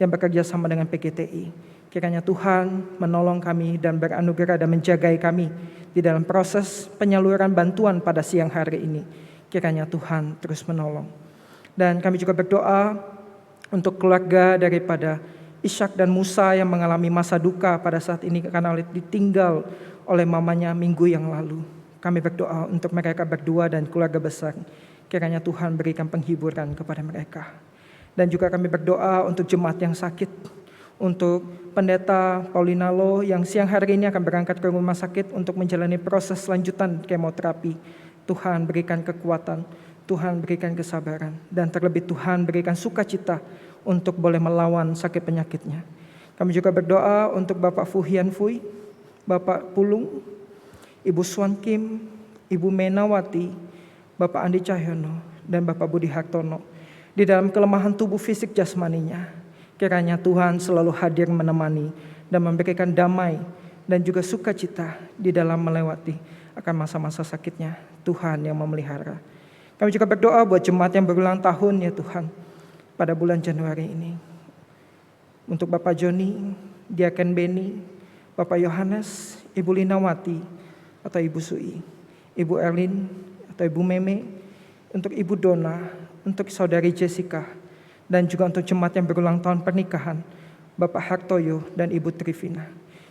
Speaker 3: yang bekerja sama dengan PGTI. Kiranya Tuhan menolong kami dan beranugerah dan menjagai kami di dalam proses penyaluran bantuan pada siang hari ini. Kiranya Tuhan terus menolong. Dan kami juga berdoa untuk keluarga daripada Ishak dan Musa yang mengalami masa duka pada saat ini karena ditinggal oleh mamanya minggu yang lalu. Kami berdoa untuk mereka berdua dan keluarga besar. Kiranya Tuhan berikan penghiburan kepada mereka. Dan juga kami berdoa untuk jemaat yang sakit, untuk Pendeta Paulina Lo yang siang hari ini akan berangkat ke rumah sakit untuk menjalani proses lanjutan kemoterapi. Tuhan berikan kekuatan, Tuhan berikan kesabaran, dan terlebih Tuhan berikan sukacita untuk boleh melawan sakit penyakitnya. Kami juga berdoa untuk Bapak Fuhian Fui, Bapak Pulung, Ibu Swan Kim, Ibu Menawati, Bapak Andi Cahyono, dan Bapak Budi Hartono. Di dalam kelemahan tubuh fisik jasmaninya, kiranya Tuhan selalu hadir menemani dan memberikan damai dan juga sukacita di dalam melewati akan masa-masa sakitnya. Tuhan yang memelihara. Kami juga berdoa buat jemaat yang berulang tahun ya Tuhan pada bulan Januari ini. Untuk Bapak Joni, Diaken Beni, Bapak Yohanes, Ibu Linawati atau Ibu Sui, Ibu Erlin atau Ibu Meme, untuk Ibu Dona, untuk Saudari Jessica, dan juga untuk jemaat yang berulang tahun pernikahan, Bapak Hartoyo dan Ibu Trivina.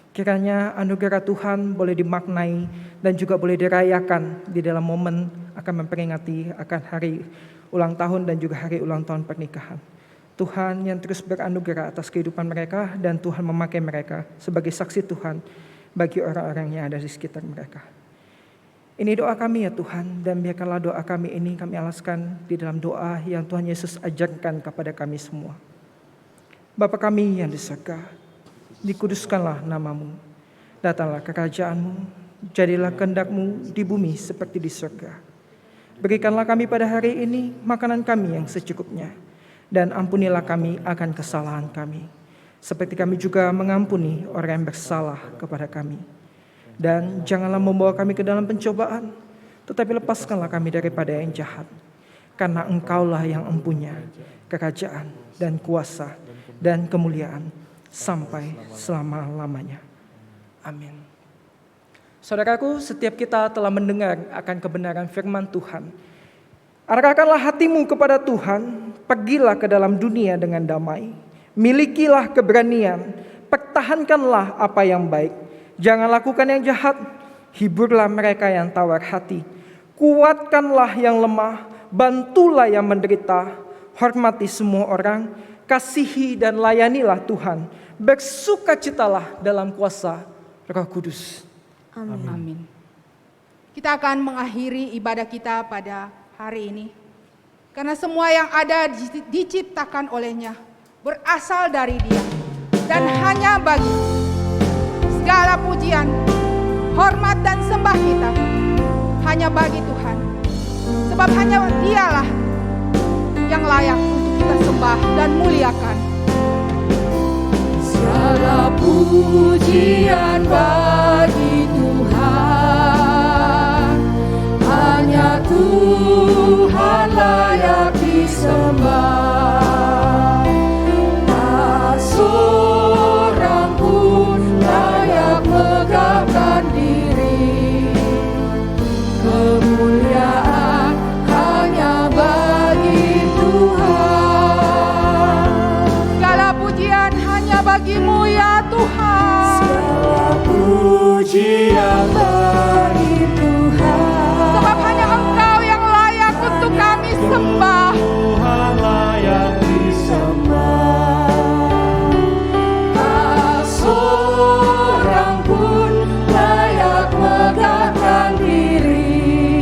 Speaker 3: Kiranya anugerah Tuhan boleh dimaknai dan juga boleh dirayakan di dalam momen akan memperingati akan hari ulang tahun dan juga hari ulang tahun pernikahan. Tuhan yang terus beranugerah atas kehidupan mereka dan Tuhan memakai mereka sebagai saksi Tuhan bagi orang-orang yang ada di sekitar mereka. Ini doa kami ya Tuhan, dan biarkanlah doa kami ini kami alaskan di dalam doa yang Tuhan Yesus ajarkan kepada kami semua. Bapa kami yang di surga, dikuduskanlah namamu, datanglah kerajaanmu, jadilah kehendak-Mu di bumi seperti di surga. Berikanlah kami pada hari ini makanan kami yang secukupnya, dan ampunilah kami akan kesalahan kami, seperti kami juga mengampuni orang yang bersalah kepada kami. Dan janganlah membawa kami ke dalam pencobaan, tetapi lepaskanlah kami daripada yang jahat. Karena Engkaulah yang empunya kerajaan dan kuasa dan kemuliaan sampai selama-lamanya. Amin. Saudaraku, setiap kita telah mendengar akan kebenaran firman Tuhan. Arahkanlah hatimu kepada Tuhan, pergilah ke dalam dunia dengan damai. Milikilah keberanian, pertahankanlah apa yang baik. Jangan lakukan yang jahat, hiburlah mereka yang tawar hati. Kuatkanlah yang lemah, bantulah yang menderita, hormati semua orang, kasihi dan layanilah Tuhan. Bersukacitalah dalam kuasa Roh Kudus.
Speaker 2: Amin. Kita akan mengakhiri ibadah kita pada hari ini. Karena semua yang ada diciptakan olehnya, berasal dari Dia. Dan hanya bagi segala pujian, hormat dan sembah kita hanya bagi Tuhan. Sebab hanya Dialah yang layak untuk kita sembah dan muliakan.
Speaker 4: Segala pujian bagi Tuhan, hanya Tuhan layak disembah. Tak seorang pun layak megahkan diri. Kemuliaan hanya bagi Tuhan.
Speaker 2: Segala pujian hanya bagi-Mu ya Tuhan.
Speaker 4: Segala pujian bagi Tuhan.
Speaker 2: Sebab hanya Engkau yang layak untuk kami sembah.
Speaker 4: Tuhan layak disembah. Tak seorang pun layak megahkan diri.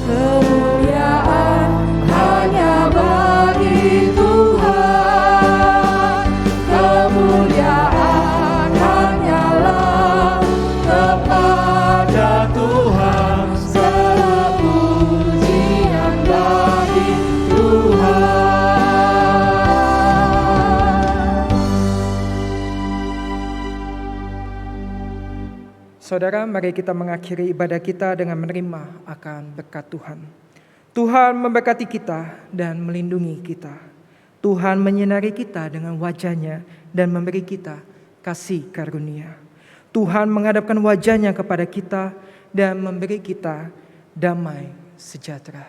Speaker 4: Kemuliaan hanya bagi Tuhan. Kemuliaan hanyalah kepada Tuhan. Segala pujian bagi Tuhan.
Speaker 3: Saudara, mari kita mengakhiri ibadah kita dengan menerima akan berkat Tuhan. Tuhan memberkati kita dan melindungi kita. Tuhan menyinari kita dengan wajah-Nya dan memberi kita kasih karunia. Tuhan menghadapkan wajah-Nya kepada kita dan memberi kita damai sejahtera.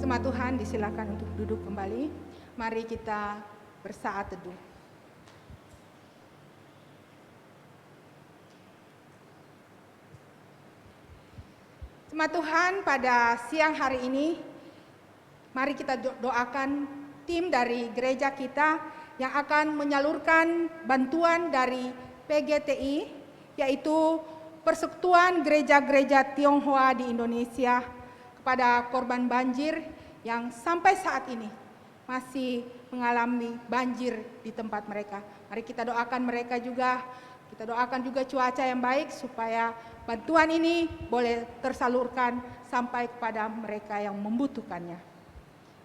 Speaker 2: Jemaat Tuhan disilakan untuk duduk kembali. Mari kita bersaat teduh. Jemaat Tuhan, pada siang hari ini mari kita doakan tim dari gereja kita yang akan menyalurkan bantuan dari PGTI, yaitu Persekutuan Gereja-Gereja Tionghoa di Indonesia, kepada korban banjir yang sampai saat ini masih mengalami banjir di tempat mereka. Mari kita doakan mereka juga. Kita doakan juga cuaca yang baik supaya bantuan ini boleh tersalurkan sampai kepada mereka yang membutuhkannya.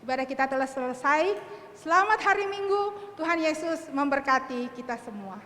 Speaker 2: Ibadah kita telah selesai. Selamat hari Minggu. Tuhan Yesus memberkati kita semua.